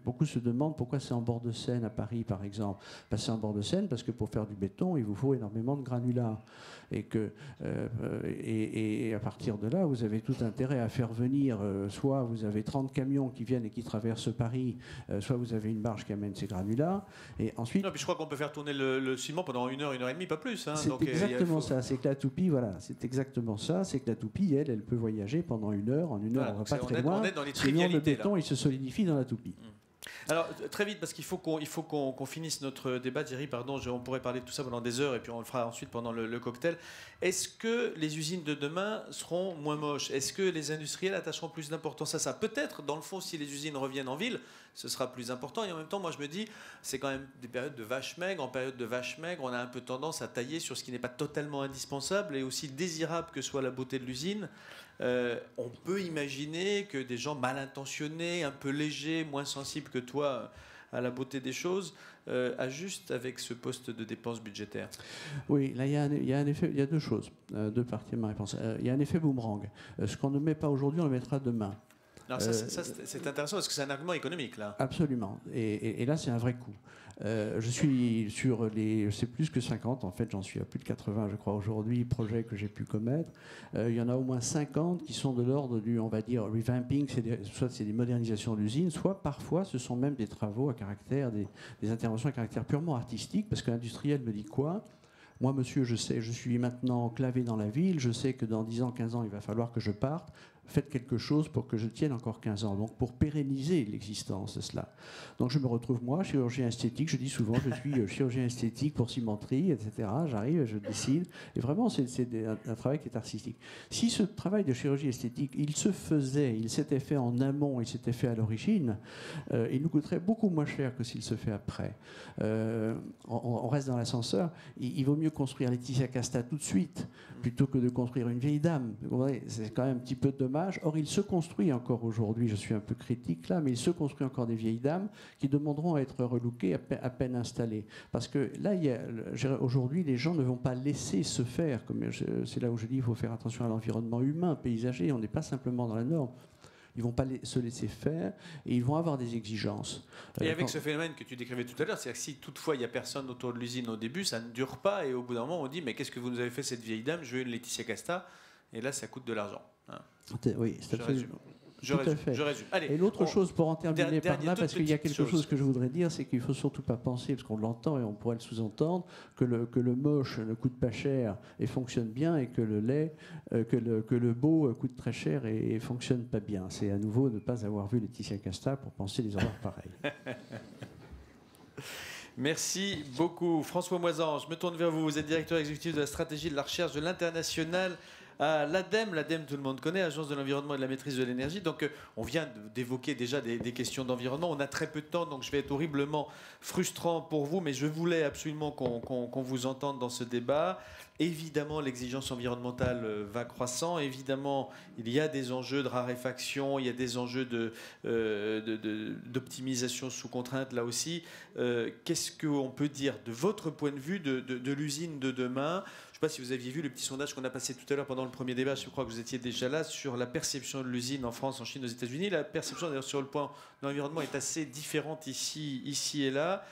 beaucoup se demandent pourquoi c'est en bord de Seine à Paris, par exemple. C'est en bord de Seine parce que pour faire du béton, il vous faut énormément de granulats. Et à partir de là, vous avez tout intérêt à faire venir, soit vous avez 30 camions qui viennent et qui traversent Paris, soit vous avez une barge qui amène ces granulats. Et ensuite, non, puis je crois qu'on peut faire tourner le ciment pendant 1 heure et demie, pas plus. Hein, c'est exactement ça. C'est que la toupie, voilà, c'est exactement ça. C'est que la toupie, elle peut voyager pendant 1 heure. En 1 heure, on va pas très loin. On est dans les sinon, le trivialités. béton, il se solidifie dans la toupie. Alors, très vite, parce qu'il faut qu'on finisse notre débat, Thierry, pardon, on pourrait parler de tout ça pendant des heures, et puis on le fera ensuite pendant le cocktail. Est-ce que les usines de demain seront moins moches? Est-ce que les industriels attacheront plus d'importance à ça? Peut-être, dans le fond, si les usines reviennent en ville, ce sera plus important. Et en même temps, moi, je me dis, c'est quand même des périodes de vache maigre. En période de vache maigre, on a un peu tendance à tailler sur ce qui n'est pas totalement indispensable, et aussi désirable que soit la beauté de l'usine. On peut imaginer que des gens mal intentionnés, un peu légers, moins sensibles que toi à la beauté des choses, ajustent avec ce poste de dépenses budgétaires. Oui, là il y a un effet, il y a deux choses, deux parties de ma réponse. Il y a un effet boomerang. Ce qu'on ne met pas aujourd'hui, on le mettra demain. Alors ça, c'est intéressant parce que c'est un argument économique là. Absolument. Et là c'est un vrai coup. Je suis sur c'est plus que 50, en fait j'en suis à plus de 80 je crois aujourd'hui, projets que j'ai pu commettre. Il y en a au moins 50 qui sont de l'ordre du, on va dire, revamping, soit c'est des modernisations d'usines, soit parfois ce sont même des travaux à caractère, des interventions à caractère purement artistique, parce que l'industriel me dit quoi ? Moi monsieur, je sais, je suis maintenant clavé dans la ville, je sais que dans 10 ans, 15 ans il va falloir que je parte. Faites quelque chose pour que je tienne encore 15 ans, donc pour pérenniser l'existence de cela. Donc je me retrouve, moi, chirurgien esthétique, je dis souvent, je suis chirurgien esthétique pour cimenterie, etc. J'arrive, je décide, et vraiment c'est un travail qui est artistique. Si ce travail de chirurgie esthétique, il s'était fait en amont, il s'était fait à l'origine, il nous coûterait beaucoup moins cher que s'il se fait après. On reste dans l'ascenseur, il vaut mieux construire Laetitia Casta tout de suite, plutôt que de construire une vieille dame. C'est quand même un petit peu dommage. Or, il se construit encore aujourd'hui, je suis un peu critique là, mais il se construit encore des vieilles dames qui demanderont à être relookées à peine installées. Parce que là, aujourd'hui, les gens ne vont pas laisser se faire. C'est là où je dis qu'il faut faire attention à l'environnement humain, paysager. On n'est pas simplement dans la norme. Ils ne vont pas se laisser faire et ils vont avoir des exigences. Et avec ce phénomène que tu décrivais tout à l'heure, c'est-à-dire que si toutefois il n'y a personne autour de l'usine au début, ça ne dure pas et au bout d'un moment on dit mais qu'est-ce que vous nous avez fait cette vieille dame? Je veux une Laetitia Casta et là ça coûte de l'argent. Hein. Oui, c'est absolument. Je résume. Allez, et l'autre chose, pour en terminer par là, parce qu'il y a quelque chose que je voudrais dire, c'est qu'il ne faut surtout pas penser, parce qu'on l'entend et on pourrait le sous-entendre, que le moche ne coûte pas cher et fonctionne bien, et que le laid, que le beau coûte très cher et fonctionne pas bien. C'est à nouveau ne pas avoir vu Laetitia Casta pour penser des horreurs pareilles. Merci beaucoup. François Moisan, je me tourne vers vous. Vous êtes directeur exécutif de la stratégie de la recherche de l'international à l'ADEME. L'ADEME, tout le monde connaît, Agence de l'environnement et de la maîtrise de l'énergie. Donc, on vient d'évoquer déjà des questions d'environnement. On a très peu de temps, donc je vais être horriblement frustrant pour vous, mais je voulais absolument qu'on vous entende dans ce débat. Évidemment, l'exigence environnementale va croissant. Évidemment, il y a des enjeux de raréfaction, il y a des enjeux d'optimisation sous contrainte, là aussi. Qu'est-ce qu'on peut dire de votre point de vue de l'usine de demain ? Je ne sais pas si vous aviez vu le petit sondage qu'on a passé tout à l'heure pendant le premier débat, je crois que vous étiez déjà là, sur la perception de l'usine en France, en Chine, aux États-Unis. La perception, d'ailleurs, sur le point de l'environnement est assez différente ici et là.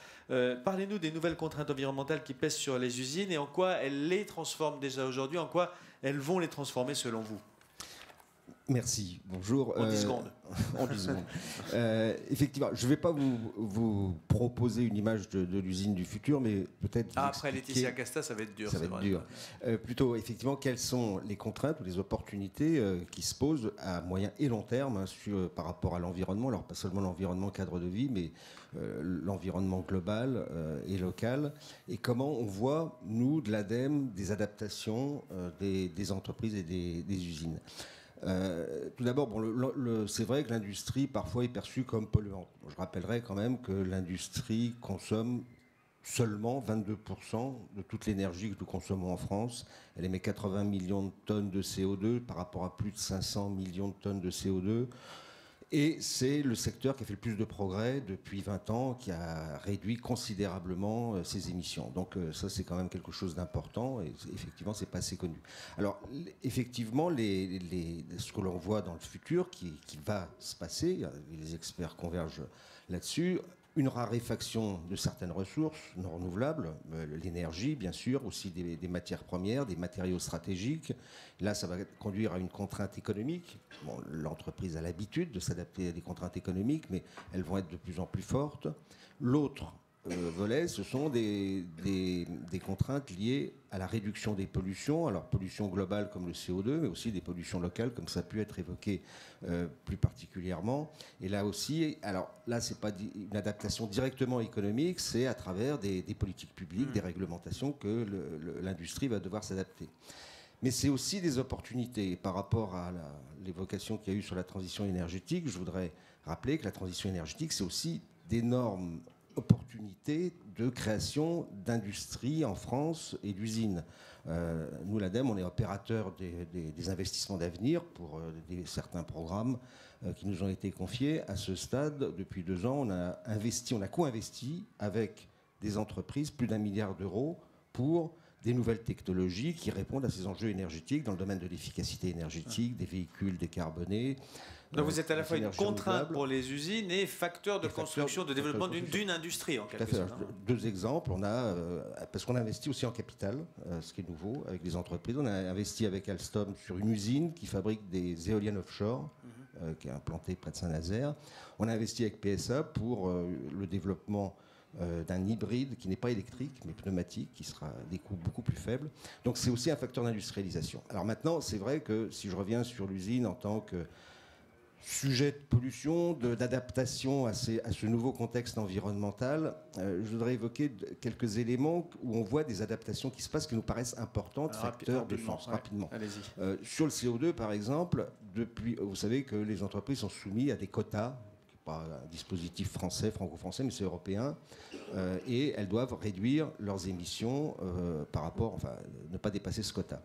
Parlez-nous des nouvelles contraintes environnementales qui pèsent sur les usines et en quoi elles les transforment déjà aujourd'hui, en quoi elles vont les transformer selon vous. Merci, bonjour. En 10 secondes. En 10 secondes. Effectivement, je ne vais pas vous proposer une image de l'usine du futur, mais peut-être... après Laetitia Casta, ça va être dur. Ça va être dur. Plutôt, effectivement, quelles sont les contraintes ou les opportunités qui se posent à moyen et long terme par rapport à l'environnement, alors pas seulement l'environnement cadre de vie, mais l'environnement global et local, et comment on voit, nous, de l'ADEME, des adaptations des entreprises et des usines. Tout d'abord, c'est vrai que l'industrie parfois est perçue comme polluante. Je rappellerai quand même que l'industrie consomme seulement 22% de toute l'énergie que nous consommons en France. Elle émet 80 millions de tonnes de CO2 par rapport à plus de 500 millions de tonnes de CO2. Et c'est le secteur qui a fait le plus de progrès depuis 20 ans, qui a réduit considérablement ses émissions. Donc ça, c'est quand même quelque chose d'important et effectivement, c'est pas assez connu. Alors, effectivement, ce que l'on voit dans le futur, qui va se passer, les experts convergent là-dessus, une raréfaction de certaines ressources non renouvelables, l'énergie bien sûr, aussi des matières premières, des matériaux stratégiques. Là, ça va conduire à une contrainte économique. Bon, l'entreprise a l'habitude de s'adapter à des contraintes économiques, mais elles vont être de plus en plus fortes. L'autre volet, ce sont des contraintes liées à la réduction des pollutions, alors pollution globale comme le CO2, mais aussi des pollutions locales, comme ça a pu être évoqué plus particulièrement. Et là aussi, alors là, c'est pas une adaptation directement économique, c'est à travers des politiques publiques, des réglementations que l'industrie va devoir s'adapter. Mais c'est aussi des opportunités. Par rapport à l'évocation qu'il y a eu sur la transition énergétique, je voudrais rappeler que la transition énergétique, c'est aussi d'énormes opportunités de création d'industries en France et d'usines. Nous, l'ADEME, on est opérateur des investissements d'avenir pour certains programmes qui nous ont été confiés. À ce stade, depuis 2 ans, on a co-investi avec des entreprises plus d'1 milliard d'euros pour des nouvelles technologies qui répondent à ces enjeux énergétiques dans le domaine de l'efficacité énergétique, des véhicules décarbonés. Donc vous êtes à la fois une contrainte pour les usines et facteur de construction, de développement d'une industrie en quelque sorte. 2 exemples. Parce qu'on a investi aussi en capital, ce qui est nouveau avec les entreprises. On a investi avec Alstom sur une usine qui fabrique des éoliennes offshore, qui est implantée près de Saint-Nazaire. On a investi avec PSA pour le développement d'un hybride qui n'est pas électrique mais pneumatique, qui sera à des coûts beaucoup plus faibles. Donc c'est aussi un facteur d'industrialisation. Alors maintenant, c'est vrai que si je reviens sur l'usine en tant que sujet de pollution, d'adaptation à ce nouveau contexte environnemental, je voudrais évoquer quelques éléments où on voit des adaptations qui se passent qui nous paraissent importantes, facteurs de sens. Rapidement. Sur le CO2, par exemple, vous savez que les entreprises sont soumises à des quotas, pas un dispositif français, franco-français, mais c'est européen, et elles doivent réduire leurs émissions par rapport, enfin, ne pas dépasser ce quota.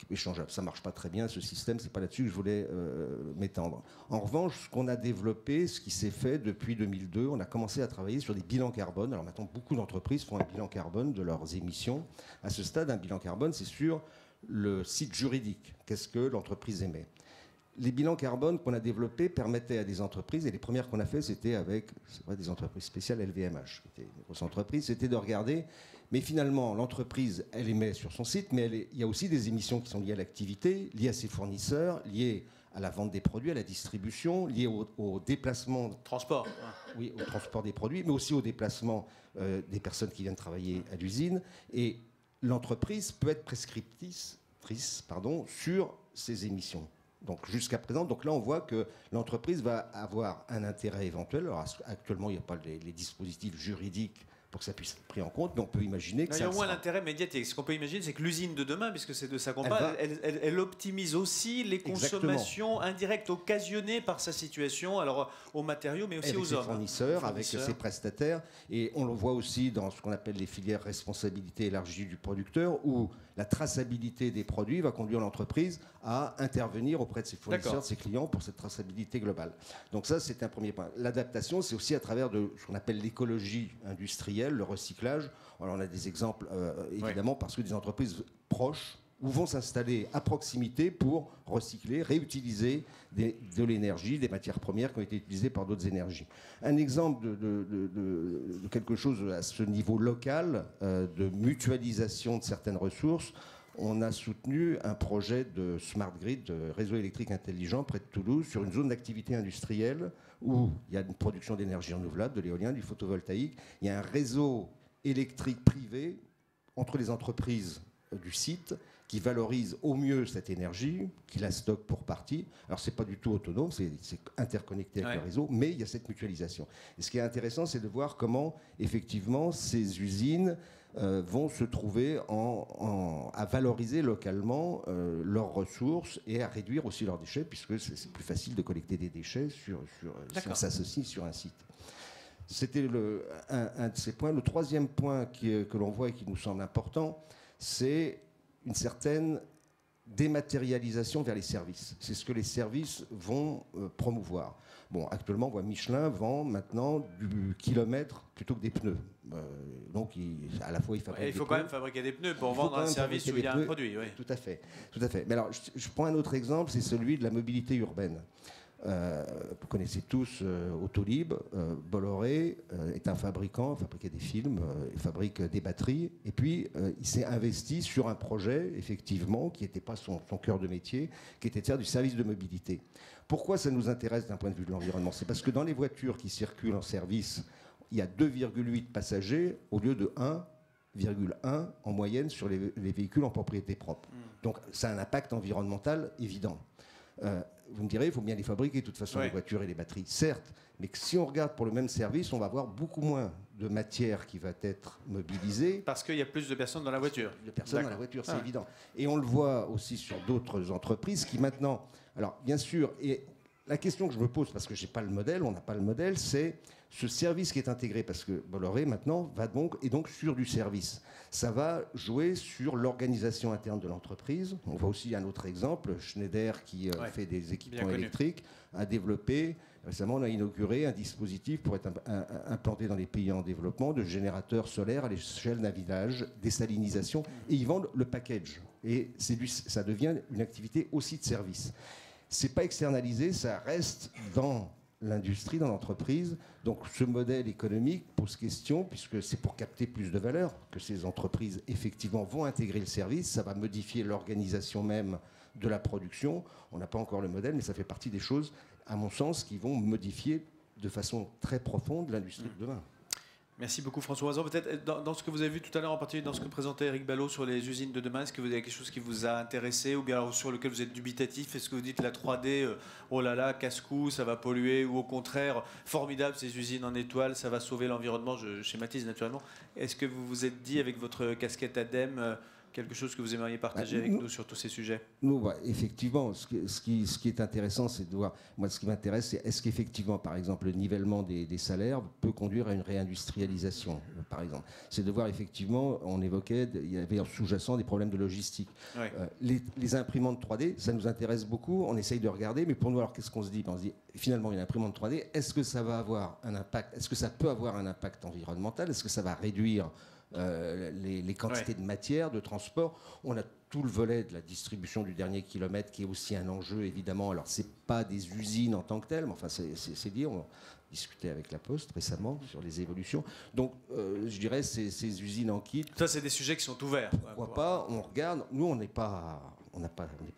Échangeable. Ça ne marche pas très bien, ce système, c'est pas là-dessus que je voulais m'étendre. En revanche, ce qu'on a développé, ce qui s'est fait depuis 2002, on a commencé à travailler sur des bilans carbone. Alors maintenant, beaucoup d'entreprises font un bilan carbone de leurs émissions. À ce stade, un bilan carbone, c'est sur le site juridique. Qu'est-ce que l'entreprise émet ? Les bilans carbone qu'on a développés permettaient à des entreprises, et les premières qu'on a fait, c'était avec des entreprises spéciales LVMH, qui étaient des grosses entreprises, c'était de regarder, mais finalement, l'entreprise, elle émet sur son site, mais il y a aussi des émissions qui sont liées à l'activité, liées à ses fournisseurs, liées à la vente des produits, à la distribution, liées au déplacement... Transport. Oui, au transport des produits, mais aussi au déplacement des personnes qui viennent travailler à l'usine. Et l'entreprise peut être prescriptrice sur ces émissions. Donc jusqu'à présent, donc là on voit que l'entreprise va avoir un intérêt éventuel. Alors actuellement il n'y a pas les dispositifs juridiques pour que ça puisse être pris en compte, mais on peut imaginer que il y a au moins l'intérêt médiatique. Ce qu'on peut imaginer, c'est que l'usine de demain, puisque c'est de ça qu'on parle, elle optimise aussi les consommations indirectes occasionnées par sa situation, alors aux matériaux, mais aussi aux hommes. Fournisseurs, avec ses prestataires, et on le voit aussi dans ce qu'on appelle les filières responsabilité élargie du producteur, où la traçabilité des produits va conduire l'entreprise à intervenir auprès de ses fournisseurs, de ses clients, pour cette traçabilité globale. Donc ça, c'est un premier point. L'adaptation, c'est aussi à travers de ce qu'on appelle l'écologie industrielle, le recyclage. Alors on a des exemples, évidemment, parce que des entreprises proches où vont s'installer à proximité pour recycler, réutiliser de l'énergie, des matières premières qui ont été utilisées par d'autres énergies. Un exemple de quelque chose à ce niveau local, de mutualisation de certaines ressources, on a soutenu un projet de smart grid, de réseau électrique intelligent près de Toulouse, sur une zone d'activité industrielle où il y a une production d'énergie renouvelable, de l'éolien, du photovoltaïque. Il y a un réseau électrique privé entre les entreprises du site qui valorise au mieux cette énergie, qui la stocke pour partie. Alors, ce n'est pas du tout autonome, c'est interconnecté avec le réseau, mais il y a cette mutualisation. Et ce qui est intéressant, c'est de voir comment, effectivement, ces usines vont se trouver à valoriser localement leurs ressources et à réduire aussi leurs déchets, puisque c'est plus facile de collecter des déchets si on s'associe sur un site. C'était un de ces points. Le troisième point que l'on voit et qui nous semble important, c'est une certaine dématérialisation vers les services. C'est ce que les services vont promouvoir. Bon, actuellement, on voit Michelin vend maintenant du kilomètre plutôt que des pneus. Donc, à la fois, il fabrique. Il faut quand même fabriquer des pneus pour vendre un service où il y a un produit. Oui. Tout à fait, tout à fait. Mais alors, je prends un autre exemple, c'est celui de la mobilité urbaine. Vous connaissez tous Autolib. Bolloré est un fabricant, il fabriquait des films, il fabrique des batteries. Et puis, il s'est investi sur un projet, effectivement, qui n'était pas son cœur de métier, qui était de faire du service de mobilité. Pourquoi ça nous intéresse d'un point de vue de l'environnement? C'est parce que dans les voitures qui circulent en service, il y a 2,8 passagers au lieu de 1,1 en moyenne sur les véhicules en propriété propre. Donc, ça a un impact environnemental évident. Vous me direz, il faut bien les fabriquer, de toute façon, les voitures et les batteries. Certes, mais si on regarde pour le même service, on va avoir beaucoup moins de matière qui va être mobilisée. Parce qu'il y a plus de personnes dans la voiture. De personnes dans la voiture, c'est évident. Et on le voit aussi sur d'autres entreprises qui maintenant... Alors, bien sûr, et la question que je me pose, parce que j'ai pas le modèle, on n'a pas le modèle, c'est ce service qui est intégré, parce que Bolloré, maintenant, est donc sur du service. Ça va jouer sur l'organisation interne de l'entreprise. On voit aussi un autre exemple, Schneider, qui fait des équipements électriques, a développé, récemment, on a inauguré un dispositif pour être implanté dans les pays en développement de générateurs solaires à l'échelle d'un village, désalinisation, et ils vendent le package. Et ça devient une activité aussi de service. C'est pas externalisé, ça reste dans l'industrie, dans l'entreprise. Donc ce modèle économique pose question, puisque c'est pour capter plus de valeur que ces entreprises, effectivement, vont intégrer le service. Ça va modifier l'organisation même de la production. On n'a pas encore le modèle, mais ça fait partie des choses, à mon sens, qui vont modifier de façon très profonde l'industrie de demain. Merci beaucoup François Oison. Peut-être dans ce que vous avez vu tout à l'heure, en particulier dans ce que présentait Eric Ballot sur les usines de demain, est-ce que vous avez quelque chose qui vous a intéressé ou bien sur lequel vous êtes dubitatif? Est-ce que vous dites la 3D, oh là là, casse-cou, ça va polluer, ou au contraire, formidable ces usines en étoiles, ça va sauver l'environnement? Je schématise naturellement. Est-ce que vous vous êtes dit avec votre casquette ADEME quelque chose que vous aimeriez partager avec nous sur tous ces sujets? Nous, effectivement, ce qui est intéressant, c'est de voir... Moi, ce qui m'intéresse, c'est est-ce qu'effectivement, par exemple, le nivellement des salaires peut conduire à une réindustrialisation, par exemple. C'est de voir, effectivement, on évoquait, il y avait en sous-jacent des problèmes de logistique. Les imprimantes 3D, ça nous intéresse beaucoup, on essaye de regarder, mais pour nous, alors, qu'est-ce qu'on se dit? On se dit, finalement, une imprimante 3D, est-ce que ça va avoir un impact? Est-ce que ça peut avoir un impact environnemental? Est-ce que ça va réduire les quantités de matière, de transport? On a tout le volet de la distribution du dernier kilomètre qui est aussi un enjeu, évidemment. Alors, ce n'est pas des usines en tant que telles, mais enfin, c'est dit. On discutait avec la Poste récemment sur les évolutions. Donc, je dirais, ces usines en kit... Ça, c'est des sujets qui sont ouverts. Pourquoi pas? On regarde. Nous, on n'est pas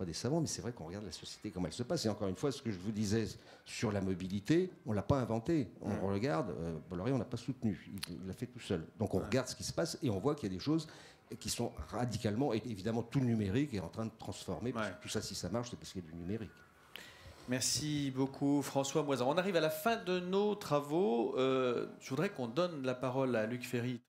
des savants, mais c'est vrai qu'on regarde la société comme elle se passe. Et encore une fois, ce que je vous disais sur la mobilité, on ne l'a pas inventé. On regarde, Bolloré, on n'a pas soutenu. Il l'a fait tout seul. Donc on regarde ce qui se passe et on voit qu'il y a des choses qui sont radicalement... Et évidemment, tout le numérique est en train de transformer. Parce que tout ça, si ça marche, c'est parce qu'il y a du numérique. Merci beaucoup François Moisan. On arrive à la fin de nos travaux. Je voudrais qu'on donne la parole à Luc Ferry.